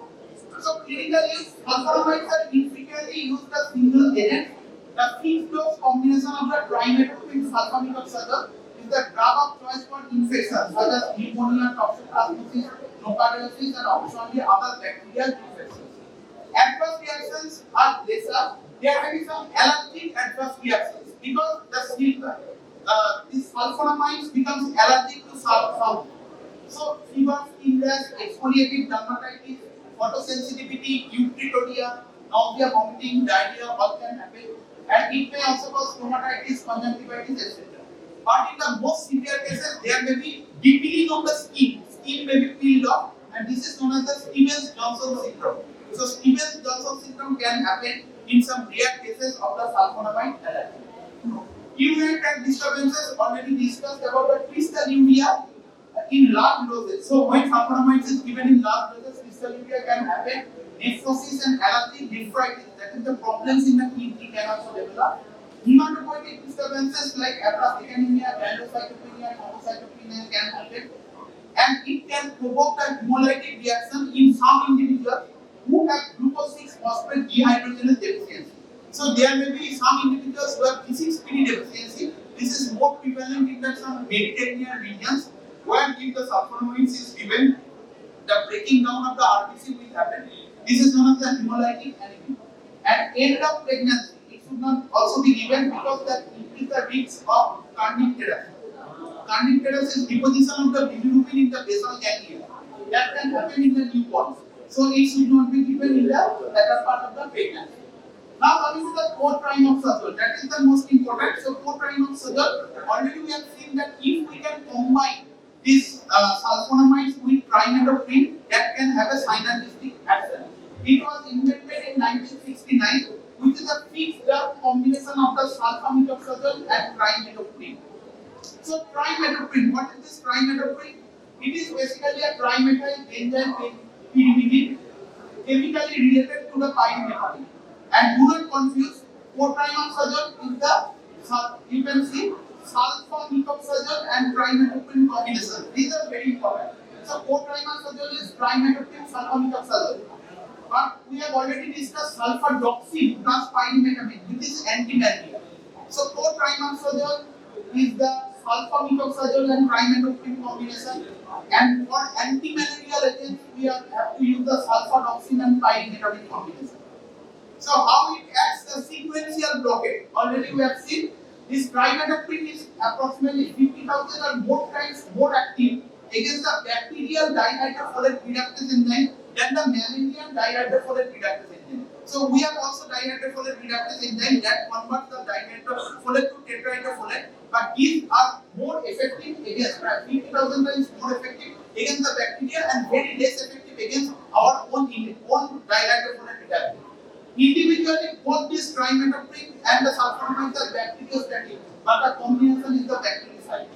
So clinically, sulfonamides are infrequently used as single agent. The fixed dose combination of the trimethoprim sulfonic oxide is the drug of choice for infections such as pneumonia, toxoplasmosis, nocariosis, and optionally other bacterial infections. Adverse reactions are lesser. There may be some allergic adverse reactions because these sulfonamides becomes allergic to sulfur. So fever, skin rash, exfoliative dermatitis, photosensitivity, euphoria, nausea, vomiting, diarrhea, all can happen, and it may also cause stomatitis, conjunctivitis, etc. But in the most severe cases, there may be deepening of the skin. Skin may be peeled off, and this is known as the Stevens-Johnson syndrome. So Stevens-Johnson syndrome can happen in some rare cases of the sulfonamide allergy. Urinary tract disturbances already discussed about the crystalluria in large doses. So when sulfonamides is given in large doses, crystalluria can happen. Nephrosis and allergy, nephritis, that is the problems in the kidney can also develop. Hematopoietic disturbances like aplastic anemia, granullocytopenia, thrombocytopenia can happen, and it can provoke a hemolytic reaction in some individuals who have glucose 6-phosphate dehydrogenase deficiency. So there may be some individuals who have P6PD deficiency. This is more prevalent in some Mediterranean regions where if the sulfonamides is given, the breaking down of the RBC will happen. This is known as the hemolytic anemia. At end of pregnancy, it should not also be given because that increases the risk of cardiac tetanus. Cardiac tetanus is deposition of the bilirubin in the basal ganglia. That can happen in the newborns. So it should not be given in the latter part of the pregnancy. Now coming to the core trimethoprim, that is the most important. So core trimethoprim, already we have seen that if we can combine this sulfonamides with trimethoprim, that can have a synergistic action. It was invented in 1969, which is a fixed combination of the sulfamethoxazole and trimethoprim. So trimethoprim, what is this trimethoprim? It is basically a trimethyl enzyme PDB chemically related to the pyrimethamine. And do not confuse, 4-trimethoprim is the, you can see, sulfomethoxazole and trimethoprim combination. These are very important. So 4-trimethoprim is trimethoprim sulfomethoxazole. But we have already discussed sulfadoxine plus pyrimethamine, which is antimicrobial. So 4-trimethoprim is the sulfomethoxazole and trimethoprim combination. And for antimalarial agents, we have to use the sulfadoxine and pyrimethamine combination. So how it acts the sequential blockade? Already we have seen this trimethoprim is approximately 50,000 or more times more active against the bacterial dihydrofolate reductase enzyme than the mammalian dihydrofolate reductase enzyme. So we have also dihydrofolate reductase enzyme that converts the dihydrofolate to tetrahydrofolate, but these are more effective against 50,000 times more effective against the bacteria and very less effective against our own dihydrofolate reductase. Individually, both this trimethoprim and the sulfonamides are bacteriostatic, but the combination is the bactericide.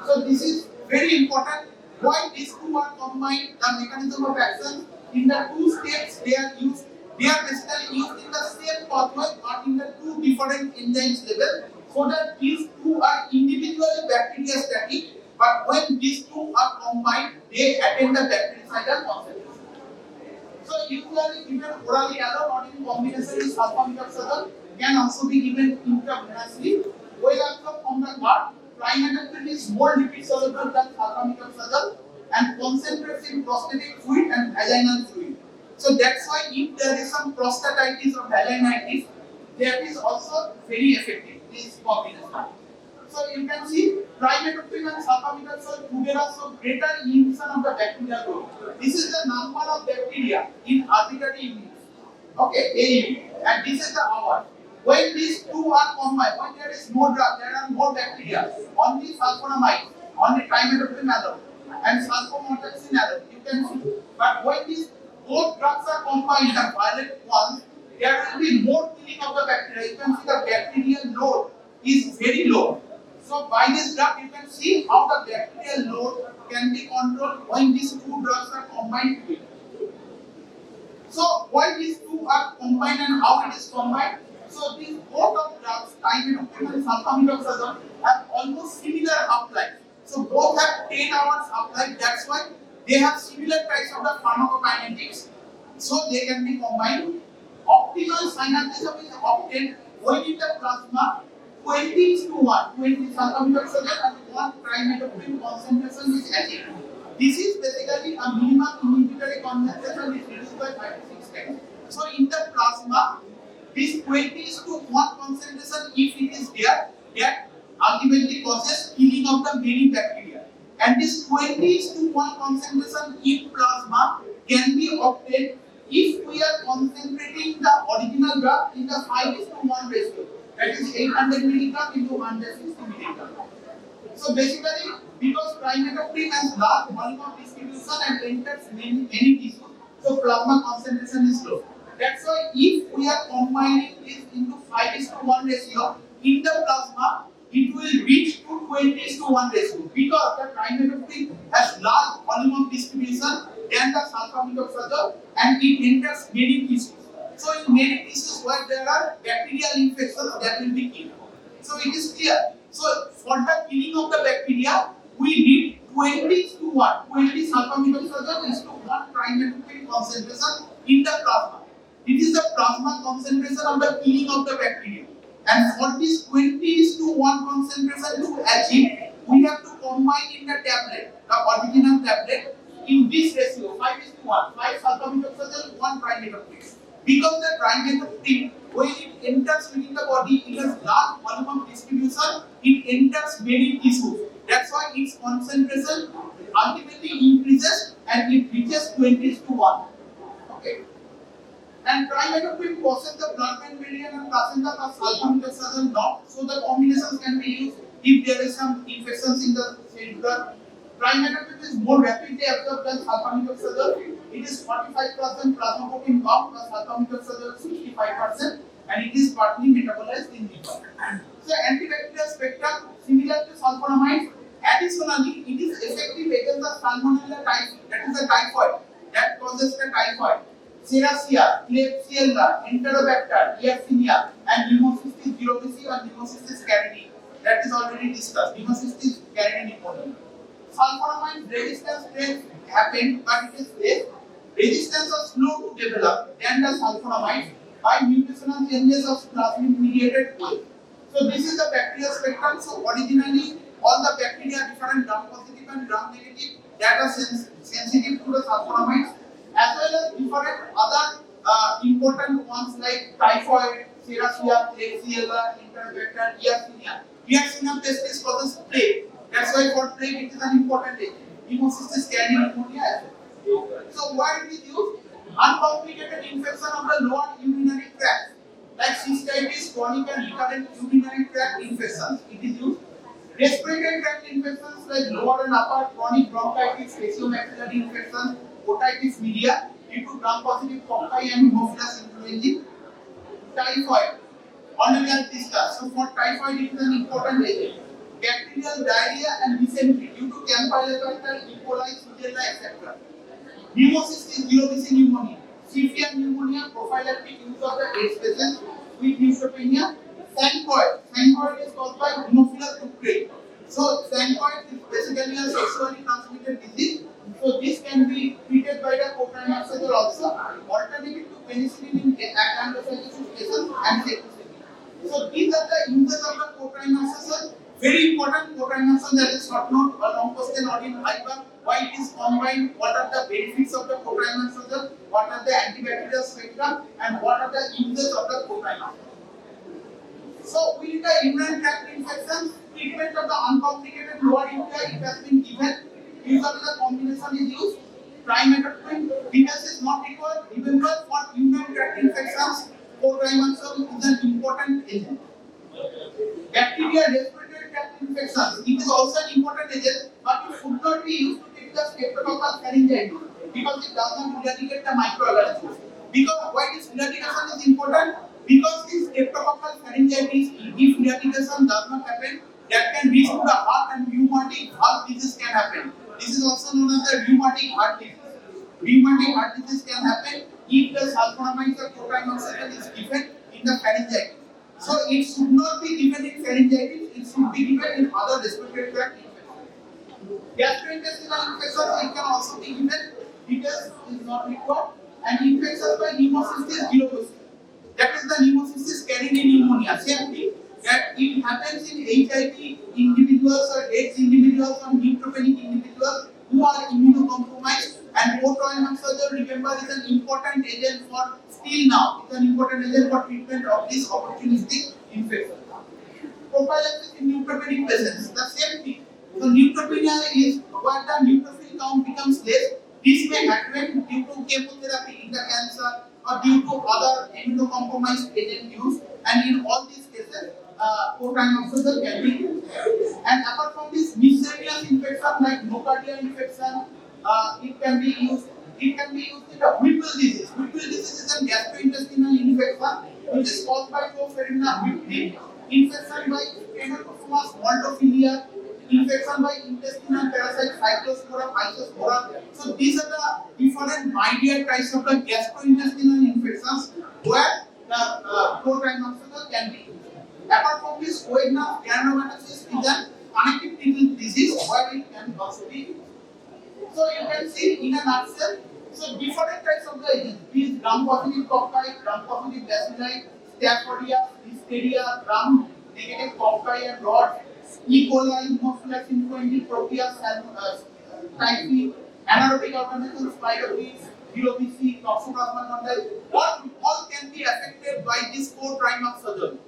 So this is very important. Why these two are combined? The mechanism of action in the two states they are used. They are basically used in the same pathway, but in the two different enzymes level, so that these two are individually bacteriostatic. But when these two are combined, they attain the bactericidal concentration. So usually given orally alone or in combination with sulfomethoxazole can also be given intravenously. While also from the gut, trimethoprim is more lipid soluble than sulfomethoxazole and concentrates in prostatic fluid and vaginal fluid. So that's why if there is some prostatitis or vaginitis, that is also very effective, this combination. So you can see trimethoprim and sulfomethoxazole together show greater inhibition of the bacterial growth. This is the number of bacteria in arbitrary units. Okay, AU. And this is the hour. When these two are combined, when there is no drug, there are more bacteria. Only sulfonamide, only trimethoprim alone, and sulfomethoxazole alone. You can see. But when these both drugs are combined and violent ones, there will be more killing of the bacteria. You can see the bacterial load is very low. So by this drug, you can see how the bacterial load can be controlled when these two drugs are combined together. So why these two are combined and how it is combined? So these both of drugs, trimethoprim and sulfomethoxazole, have almost similar half-life. So both have 10 hours half-life. That's why they have similar types of the pharmacokinetics. So they can be combined. Optimal synergism is obtained when in the plasma 20:1, 20 sulfomethoxazole and 1 trimethoprim concentration is achieved. This is basically a minimum inhibitory concentration is reduced by 5 to 6 times. So in the plasma, this 20:1 concentration, if it is there, that ultimately causes killing of the many bacteria. And this 20:1 concentration in plasma can be obtained if we are concentrating the original drug in the 5:1 ratio. That is 800 milligram into 160 milligram. So basically, because trimethoprim has large volume of distribution and enters many tissues, so plasma concentration is low. That's why if we are combining this into 5:1 ratio in the plasma, it will reach to 20:1 ratio because the trimethoprim has large volume of distribution than the sulfomethoxazole and it enters many tissues. So in many tissues where there are bacterial infections, that will be killed. So it is clear. So for the killing of the bacteria, we need 20:1. 20 sulfomethoxazole is to 1 trimethoprim concentration in the plasma. It is the plasma concentration of the killing of the bacteria. And for this 20:1 concentration to achieve, we have to combine in the tablet, the original tablet, in this ratio 5:1. 5 sulfomethoxazole, 1 trimethoprim. Because the trimethoprim, when it enters within the body, it has large volume of distribution, it enters many tissues. That's why its concentration ultimately increases and it reaches 20:1. Okay. And trimethoprim crosses the blood-brain barrier and placenta plus sulfonamides not, so the combinations can be used if there is some infections in the cellular. Trimethoprim is more rapidly absorbed than sulfonamides. It is 45% plasmaprotein bound plus sulfonamides 65%, and it is partly metabolized in liver. So antibacterial spectrum similar to sulfonamides. Additionally, it is effective against the salmonella typhi, that is the typhoid that causes the typhoid. Serratia, Klebsiella, Enterobacter, Yersinia, and Pneumocystis jirovecii and Pneumocystis carinii. That is already discussed. Pneumocystis carinii pneumonia. Sulfonamide resistance traits happen, but it is less. Resistance are slow to develop than the sulfonamide by mutational changes of plasmid-mediated wave. So this is the bacterial spectrum. So originally, all the bacteria are different gram-positive and gram-negative that are sensitive to the sulfonamides, as well as different other important ones like typhoid, Serratia, Klebsiella, Enterobacter, Yersinia. Yersinia pestis causes plague. That's why for plague it is an important agent. Pneumocystis carinii pneumonia as well. So why it is used? Uncomplicated infection of the lower urinary tract, like cystitis, chronic and recurrent urinary tract infections. It is used. Respiratory tract infections like lower and upper chronic bronchitis, faciomexillary infections, otitis media due to gram-positive cocci and Haemophilus influenzae. Typhoid, already I discussed. So for typhoid it is an important agent. Bacterial diarrhea and dysentery due to Campylobacter, E. coli, Shigella, etc. Pneumocystis jirovecii pneumonia, severe pneumonia, prophylactic use of the AIDS patients with neutropenia. Xanthoid is caused by Haemophilus ducreyi. So xanthoid is basically a sexually transmitted disease. So this can be treated by the cotrimoxazole also, alternative to penicillin in acanthocytosis patients and cephalosporins. So these are the uses of the cotrimoxazole. Very important, cotrimoxazole, that is short note, a long question or in fiber. Why it is combined? What are the benefits of the cotrimoxazole? What are the antibacterial spectrum? And what are the uses of the cotrimoxazole? So with the urinary tract infection, treatment of the uncomplicated lower UTI, it has been given. Usually the combination is used. Trimethoprim, because is not required. Remember, for urinary tract infections, cotrimoxazole is an important agent. Bacterial respiratory tract infections, it is also an important agent, but it should not be used to treat the streptococcal pharyngitis because it does not eradicate the microorganisms. Because why this eradication is important? Because this streptococcal pharyngitis, if eradication does not happen, that can reach to the heart and rheumatic heart disease can happen. This is also known as the rheumatic heart disease. Rheumatic heart disease can happen if the sulfonamides or cotrimoxazole is given in the pharyngitis. So it should not be given in pharyngitis, it should be given in other respiratory tract infections. Gastrointestinal infections, it can also be given because it is not required. And infections by Pneumocystis jirovecii, that is the Pneumocystis carinii pneumonia. Same thing, that it happens in HIV individuals or AIDS individuals or neutropenic individuals who are immunocompromised. And cotrimoxazole, remember, is an important agent for still now. It's an important agent for treatment of this opportunistic infection. Prophylaxis in neutropenic patients, the same thing. So neutropenia is when the neutrophil count becomes less. This may happen due to chemotherapy in the cancer or due to other immunocompromised agent use. And in all these cases, cotrimoxazole can be used. And apart from this, miscellaneous infection like nocardia infection, it can be used. It can be used in the Whipple disease. Whipple disease is a gastrointestinal infection which is caused by Clostridium whipple, infection by Pneumocystis maltophilia, infection by intestinal parasite Cyclospora, Isospora. So these are the different minor types of the gastrointestinal infections where the cotrimoxazole can be used. Apart from this, Coagna granulomatous is a connective disease where it can also be used. So you can see in a nutshell, so different types of the agents, these gram-positive cocci, gram-positive bacilli, Staphylococcus, Listeria, gram-negative cocci and rot, E. coli, Haemophilus influenzae, Proteus, typhi, anaerobic organisms, Spirochetes, jirovecii, Toxoplasma gondii, all can be affected by this cotrimoxazole.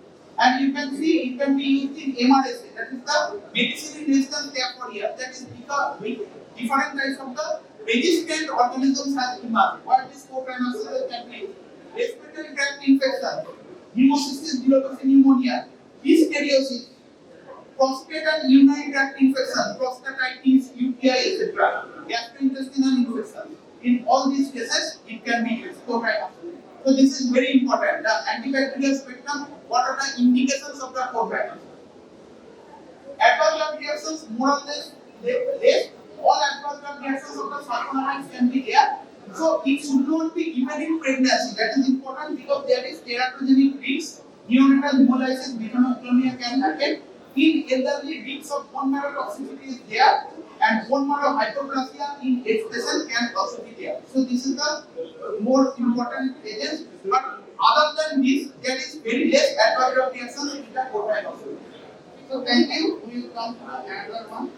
And you can see it can be used in MRSA, that is the medicine resistant Staphylococcus, that is because different types of the resistant organisms have emerged. What is co-primary can be? Respiratory tract infection, pneumocystis bullosa pneumonia, listeriosis, prostate and urinary tract infection, prostatitis, UTI, etc. Gastrointestinal infection. In all these cases, it can be used co-primary. So this is very important. The antibacterial spectrum. What are the indications of the co-primary? Adverse drug reactions, more or less. All adverse drug reactions of the sulfonamides can be there. So it should not be given in pregnancy. That is important because there is teratogenic risk. Neonatal hemolysis, beta-hemoglobin can happen. In elderly, risks of bone marrow toxicity is there, and bone marrow hyperplasia in age patient can also be there. So this is the more important agents. But other than this, there is very less adverse drug reactions with the co-primary. So thank you. We will come to another one.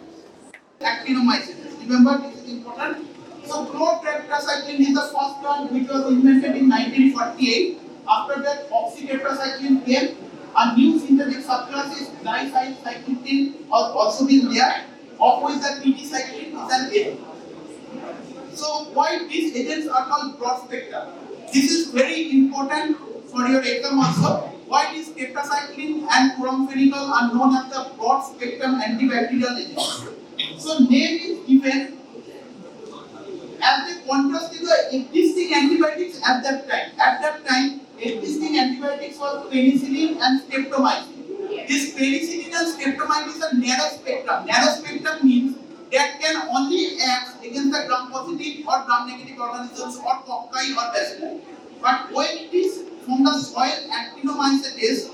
Actinomycetes. Remember, this is important. So chlortetracycline is the first one which was invented in 1948. After that, oxytetracycline came. A new synthetic subclass is dicyclopentane has also been there. Of which the tetracycline is an agent. So why these agents are called broad spectrum? This is very important for your exam also. Why is tetracycline and chloramphenicol are known as the broad spectrum antibacterial agents? So name is given as they contrast to the existing antibiotics at that time. At that time, existing antibiotics were penicillin and streptomycin. This penicillin and streptomycin is a narrow spectrum. Narrow spectrum means that can only act against the gram-positive or gram-negative organisms or cocci or bacilli. But when it is from the soil actinomycetes,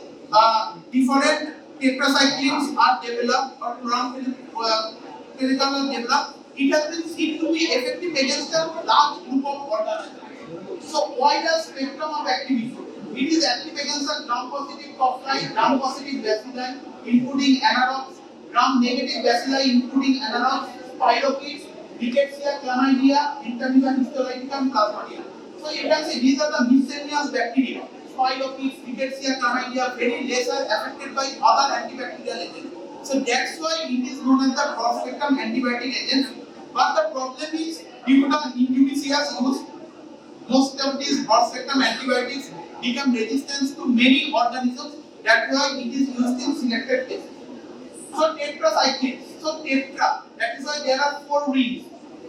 different tetracyclines are developed or chloramphenicol are developed. It has been seen to be effective against a large group of organisms. So why the spectrum of activity? It is active against the gram-positive cocci, gram-positive bacilli, including anaerobes, gram-negative bacilli, including anaerobes, spirochetes, rickettsia, chlamydia, intermittent histolytica, and plasmodium. So you can see these are the miscellaneous bacteria. Spirochetes, rickettsia, chlamydia, very lesser affected by other antibacterial agents. So that's why it is known as the broad spectrum antibiotic agent. But the problem is due to the injudicious use, most of these broad spectrum antibiotics become resistant to many organisms. That's why it is used in selected cases. So tetracyclines. So tetra. That is why there are 4 rings.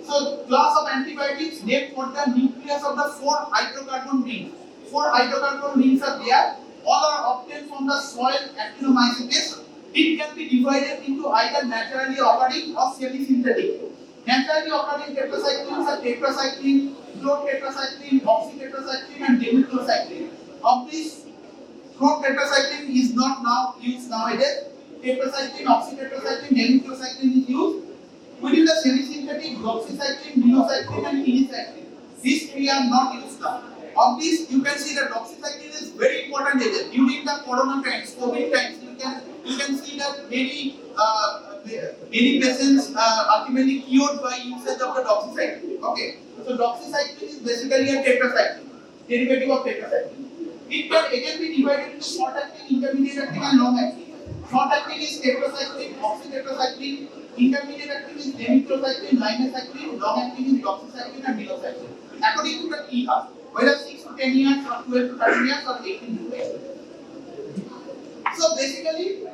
So class of antibiotics named for the nucleus of the 4 hydrocarbon rings. 4 hydrocarbon rings are there. All are obtained from the soil actinomycetes. It can be divided into either naturally occurring or semi-synthetic. Naturally occurring tetracyclines are tetracycline, chlortetracycline, oxytetracycline, and dimethyl. Of this, chlortetracycline is not now used nowadays. Tetracycline, oxytetracycline, dimethyl is used. Within the semi-synthetic, doxycycline, minocycline, and tetracycline. These 3 are not used now. Of this, you can see that doxycycline is very important agent. During the corona times, COVID times, you can see that many patients ultimately cured by usage of the doxycycline. Okay, so doxycycline is basically a tetracycline, derivative of tetracycline. It can again be divided into short-acting, intermediate-acting, and long-acting. Short-acting is tetracycline, oxytetracycline. Intermediate-acting is dimethyl, limecycline. Long-acting is doxycycline and minocycline. According to the EHA, whether 6 to 10 years or 12 to 13 years or 18 to 20. So basically,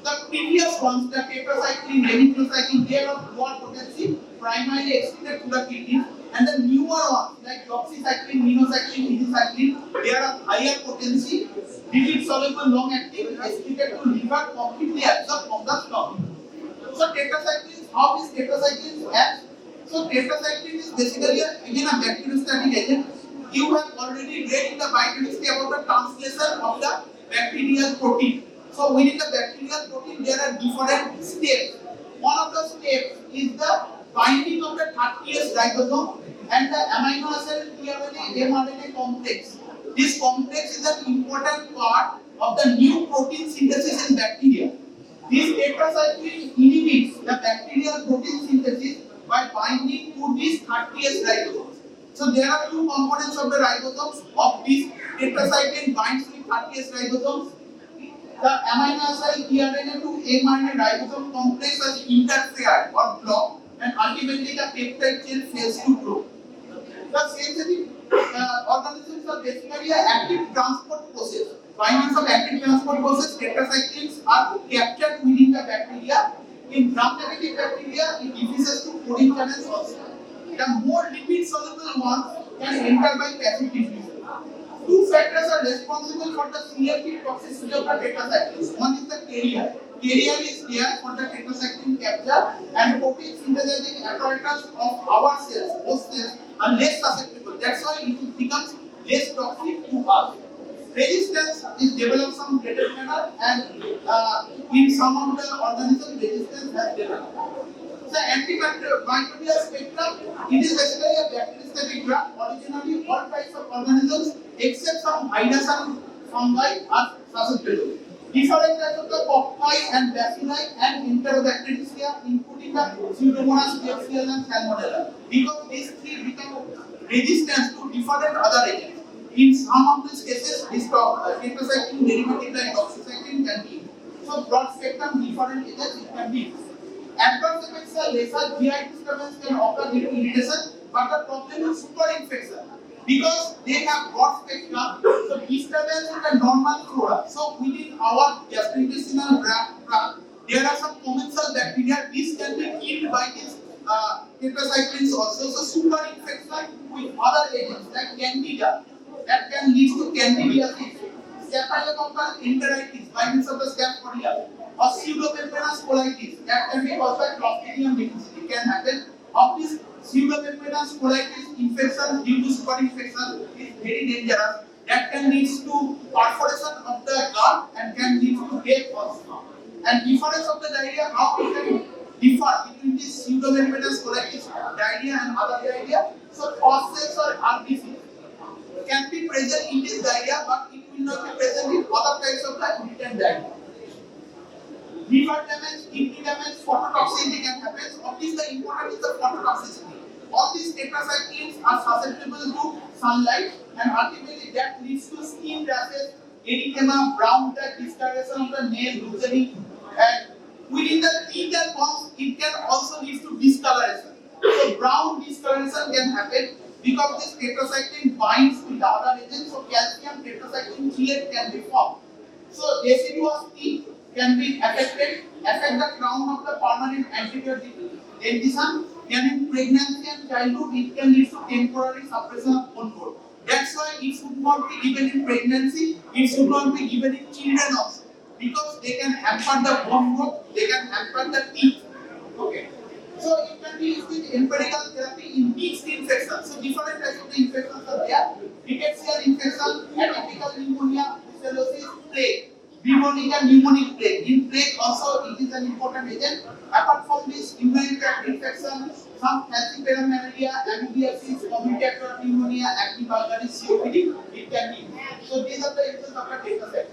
the previous ones, the tetracycline, dimethyl, they are of lower potency, primarily excreted to the kidney, and the newer ones like doxycycline, minocycline, tetracycline, they are of higher potency, lipid soluble, long acting, excreted to liver, completely absorbed from the stomach. So tetracycline, how is tetracycline acts? So tetracycline is basically again a bacteriostatic agent. You have already read in the biochemistry about the translation of the bacterial protein. So within the bacterial protein there are different steps. One of the steps is the binding of the 30S ribosome and the amino acid mRNA complex. This complex is an important part of the new protein synthesis in bacteria. This tetracycline inhibits the bacterial protein synthesis by binding to these 30S ribosomes. So there are 2 components of the ribosomes. Of this, tetracycline binds with 30S ribosomes. The amino acid tRNA to mRNA ribosome complex is interfered or blocked, and ultimately the peptide chain fails to grow. The synthetic organisms are basically an active transport process. By means of active transport process, tetracyclines are captured within the bacteria. In gram-negative bacteria, it diffuses to coding channels also. The more lipid-soluble ones can enter by passive diffusion. Two factors are responsible for the selective toxicity of the tetracyclines. One is the carrier. Carrier is there for the tetracycline capture, and protein synthesizing apparatus of our cells, host cells, are less susceptible. That's why it becomes less toxic to us. Resistance is developed some greater manner, and in some of the organisms, resistance has developed. The antimicrobial spectrum, it is basically a bacteriostatic drug. Originally, all types of organisms except some virus and fungi are susceptible. Different types of the cocci and bacilli and enterobacteria, including the Pseudomonas, Klebsiella and Salmonella, because these three become resistant to different other agents. In some of these cases, this tetracycline derivative like doxycycline can be used. So broad spectrum different agents it can be used. Adverse effects are lesser GI disturbance can occur due to irritation, but the problem is super infection because they have broad spectrum. So disturbance in the normal flora. So within our gastrointestinal tract, there are some commensal bacteria. These can be killed by these tetracyclines also. So super infection with other agents like candida that can lead to candidiasis, cephalosporins enteritis by means of the staph aureus, or pseudomembranous colitis that can be caused by Clostridium difficile. It can happen. Of this pseudomembranous colitis infection due to super infection is very dangerous. That can lead to perforation of the gut and can lead to death also. And difference of the diarrhea, how it can differ between this pseudomembranous colitis diarrhea and other diarrhea. So causes or RBC can be present in this diarrhea, but it will not be present in other types of the irritant diarrhea. Liver damage, kidney damage, phototoxicity can happen. Of this, the important is the phototoxicity. All these tetracyclines are susceptible to sunlight, and ultimately that leads to skin rashes, erythema, brown tag, discoloration of the nail, loosening, and within the teeth and gums, it can also lead to discoloration. So brown discoloration can happen because this tetracycline binds with the other agents, so calcium tetracycline chelate can be formed. So deciduous teeth can be affect the crown of the permanent anterior dentition. And in pregnancy and childhood, it can lead to temporary suppression of bone growth. That's why it should not be given in pregnancy. It should not be given in children also, because they can hamper the bone growth. They can hamper the teeth. Okay. So it can be used in empirical therapy in mixed infections. So different types of the infections are there. Rickettsial infection, atypical pneumonia, brucellosis, plague, bubonic and pneumonic plague. In plague also it is an important agent. Apart from this, urinary tract infection, some falciparum malaria, MBBS, community acquired pneumonia, active vulgaris, COPD, it can be used. So these are the uses of the tetracycline.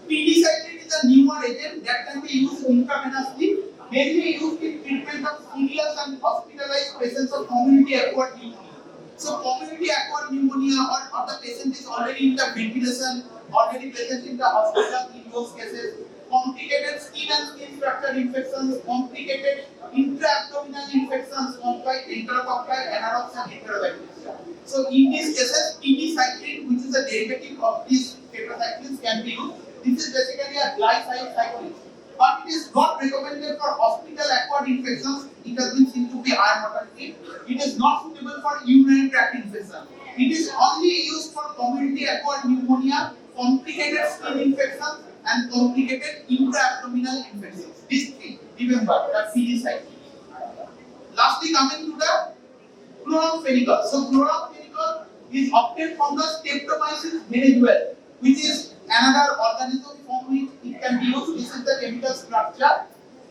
Penicillin is a newer agent that can be used intravenously, mainly used in treatment of serious and hospitalized patients of community acquired pneumonia. So community acquired pneumonia or the patient is already in the ventilation, already present in the hospital in those cases. Complicated skin and skin structure infections, complicated intra-abdominal infections caused by enterococci, anaerobic and enterobacteria. So in these cases, penicillin, which is a derivative of these tetracyclines, can be used. This is basically a glycine, but it is not recommended for hospital-acquired infections. It has been seen to be high mortality. It is not suitable for urinary tract infection. It is only used for community-acquired pneumonia, complicated skin infections, and complicated intra-abdominal infections. These three, remember, the penicillin. Lastly, coming to the chloramphenicol. So chloramphenicol is obtained from the Streptomyces venezuelae, which is another organism from which it can be used. This is the chemical structure.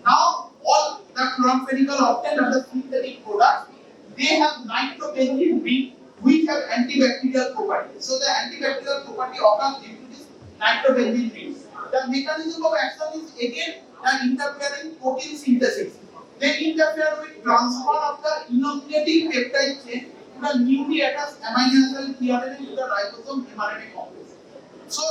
Now, all the chloramphenicol obtained are the synthetic products. They have nitrobenzene ring, which have antibacterial properties. So the antibacterial property occurs due to this nitrobenzene ring. The mechanism of action is again interfering protein synthesis. They interfere with transfer of the elongating peptide chain to the newly attached amino acid tRNA to the ribosome mRNA complex. So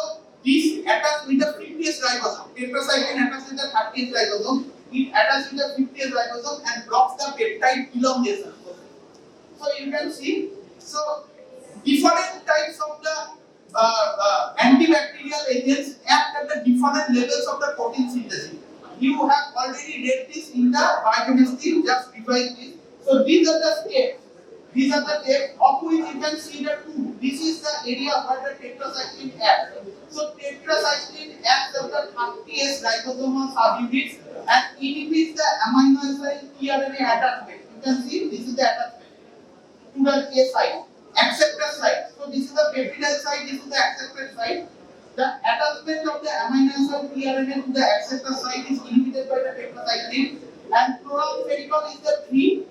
this attached with the previous ribosome. Tetracycline attached with the 30th ribosome. it attaches with the 50S ribosome and blocks the peptide elongation. So you can see, so different types of the antibacterial agents act at the different levels of the protein synthesis. You have already read this in the biochemistry, just revise this. So these are the steps. These are the steps of which you can see the two. This is the area where the tetracycline acts. So tetracycline acts at the 30S ribosomal subunits and inhibits the amino acid tRNA attachment. You can see this is the attachment to the A site, acceptor site. So this is the peptidal site, this is the acceptor site. The attachment of the amino acid tRNA to the acceptor site is inhibited by the tetracycline, and chloramphenicol is the 3.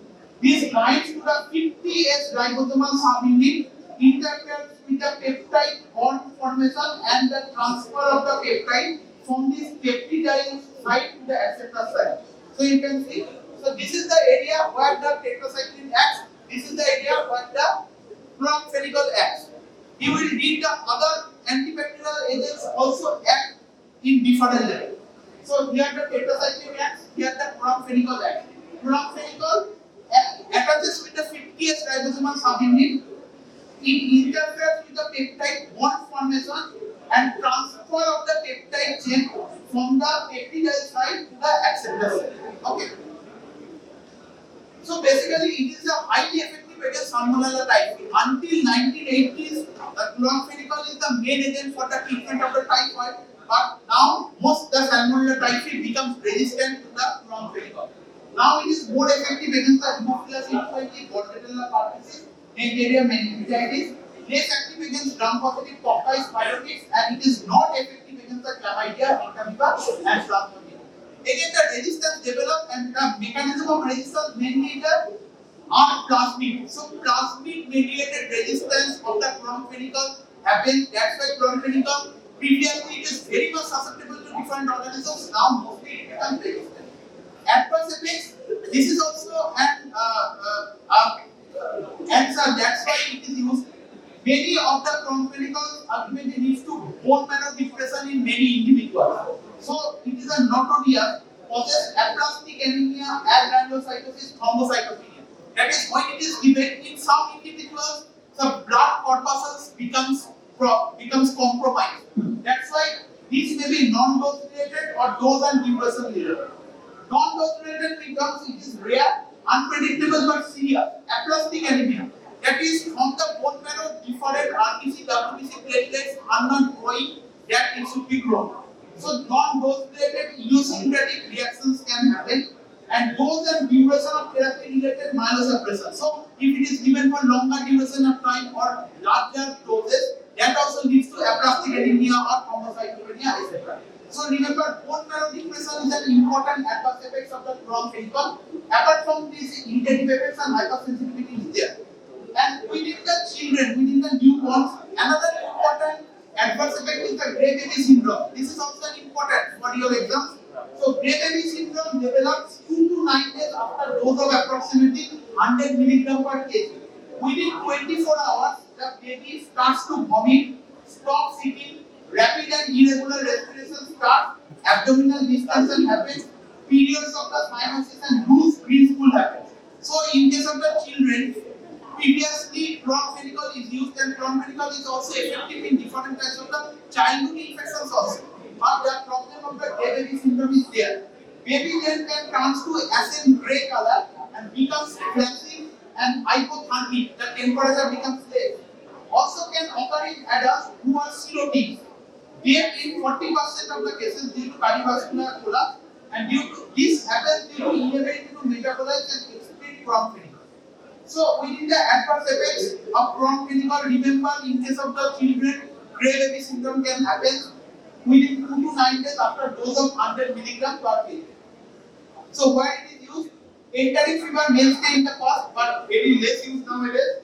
This binds to the 50S ribosomal subunit, interferes with the peptide bond formation and the transfer of the peptide from this peptidyl site to the acceptor site. So you can see, so this is the area where the tetracycline acts. This is the area where the chloramphenicol acts. You will read the other antibacterial agents also act in different levels. So here the tetracycline acts, here the chloramphenicol acts. Chloramphenicol attaches with the 50S ribosomal subunit. It interferes with the peptide bond formation and transfer of the peptide chain from the peptidyl site to the acceptor site. Okay. So basically, it is a highly effective against Salmonella typhi. Until 1980s, chloramphenicol is the main agent for the treatment of the typhoid. But now, most the Salmonella typhi becomes resistant to the chloramphenicol. Now it is more effective against the Haemophilus influenzae, Bordetella pertussis, Neisseria meningitis, less active against gram-positive cocci spirochetes, and it is not effective against the chlamydia, entamoeba, and plasmodium. Again, the resistance developed and the mechanism of resistance mainly are plasmid. So plasmid mediated resistance of the chloramphenicol happens. That's why chloramphenicol previously it is very much susceptible to different organisms. Now mostly it becomes resistant. Adverse effects. This is also an answer. That's why it is used. Many of the chloramphenicol ultimately leads to bone marrow depression in many individuals. So it is a notorious causes aplastic anemia, granulocytosis, thrombocytopenia. That is when it is given in some individuals, the blood corpuscles becomes compromised. That's why these may be non-dose related or dose and duration related. Non-dose related becomes it is rare, unpredictable but serious. Aplastic anemia. That is from the bone marrow, different RBC, WBC platelets are not growing that it should be grown. So non-dose related idiosyncratic reactions can happen, and dose and duration of therapy related myelosuppression. So if it is given for longer duration of time or larger doses, that also leads to aplastic anemia or thrombocytopenia, etc. So remember, bone marrow depression is an important adverse effects of the chloramphenicol. Apart from these irritative effects and hypersensitivity is there. And within the children, within the newborns, another important adverse effect is the Gray baby syndrome. This is also important for your exams. So Gray baby syndrome develops 2 to 9 days after dose of approximately 100 mg per kg. Within 24 hours, the baby starts to vomit, stops eating, rapid and irregular respiration starts, abdominal distension happens, periods of the cyanosis and loose green stool happens. So in case of the children, previously chloramphenicol is used, and chloramphenicol is also effective in different types of the childhood infections also. But the problem of the Gray baby syndrome is there. Baby then can turn to ashen grey color and becomes flashing and hypothermic. The temperature becomes less. Also can occur in adults who are cirrhotics. Death in 40% of the cases due to cardiovascular collapse, and due to this happens due to inability to metabolize and excrete chloramphenicol. So within the adverse effects of chloramphenicol, remember in case of the children, Gray baby syndrome can happen within 2 to 9 days after dose of 100 mg per kg. So where it is used, enteric fever mainstay in the past, but very less used nowadays.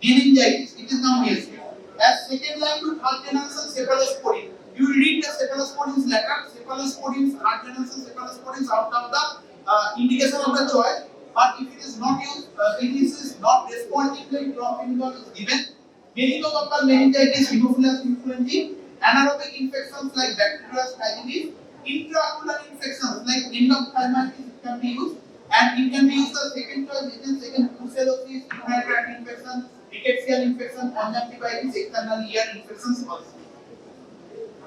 Meningitis, it is now mainstay. As second line to third generation cephalosporin. You will read the cephalosporins later. Cephalosporins, third generation cephalosporins out of the indication of the choice. But if it is not used, it is not responding like chloramphenicol is given. Meningococcal meningitis, Haemophilus influenzae, anaerobic infections like bacterial tract, intraocular infections like endophthalmitis can be used, and it can be used as second choice agent, second brucellosis, urinary tract infection, rickettsial infection, conjunctivitis, external ear infections also.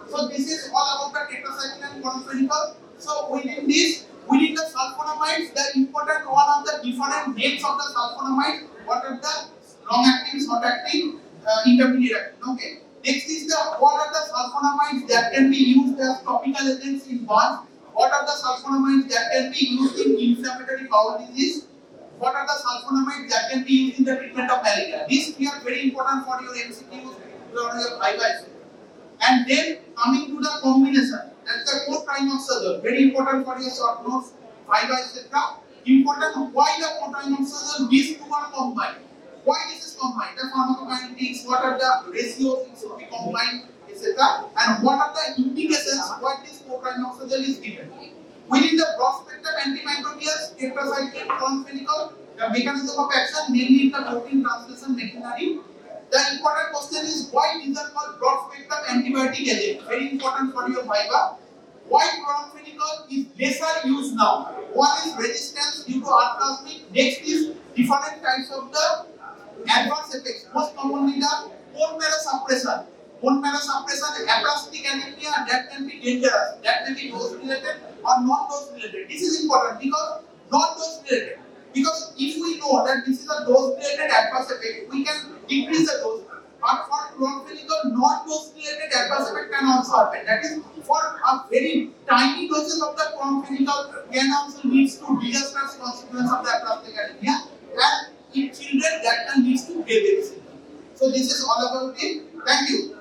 So this is all about the tetracycline chloramphenicol. So within the sulfonamides, the important one of the different names of the sulfonamides, what are the long-acting, short-acting, intermediate-acting. Okay. Next is what are the sulfonamides that can be used as topical agents in burns? What are the sulfonamides that can be used in inflammatory bowel disease? What are the sulfonamides that can be used in the treatment of malaria? These three are very important for your MCQs or your IVs. And then coming to the combination, that's the cotrimazole, very important for your short notes, fiber, etc. Important why the cotrimazole, these two are combined. Why this is combined? The pharmacokinetics, what are the ratios it should be combined, etc. And what are the indications why this cotrimazole is given. Within the broad spectrum antimicrobials, tetracycline, chloramphenicol, the mechanism of action mainly in the protein translation machinery. The important question is why these are called broad spectrum antibiotic agents. Very important for your viva. Why chloramphenicol is lesser used now? One is resistance due to arthrosmic. Next is different types of the adverse effects. Most commonly the bone marrow suppression. Bone marrow suppression, aplastic anemia, that can be dangerous. That may be dose related or non-dose related. This is important because non-dose related. Because if we know that this is a dose-related adverse effect, we can decrease the dose. But for chloramphenicol, non-dose-related adverse effect can also happen. That is, for a very tiny doses of the chloramphenicol can also lead to disastrous consequence of the aplastic anemia, and in children that can lead to grave disease. So this is all about it. Thank you.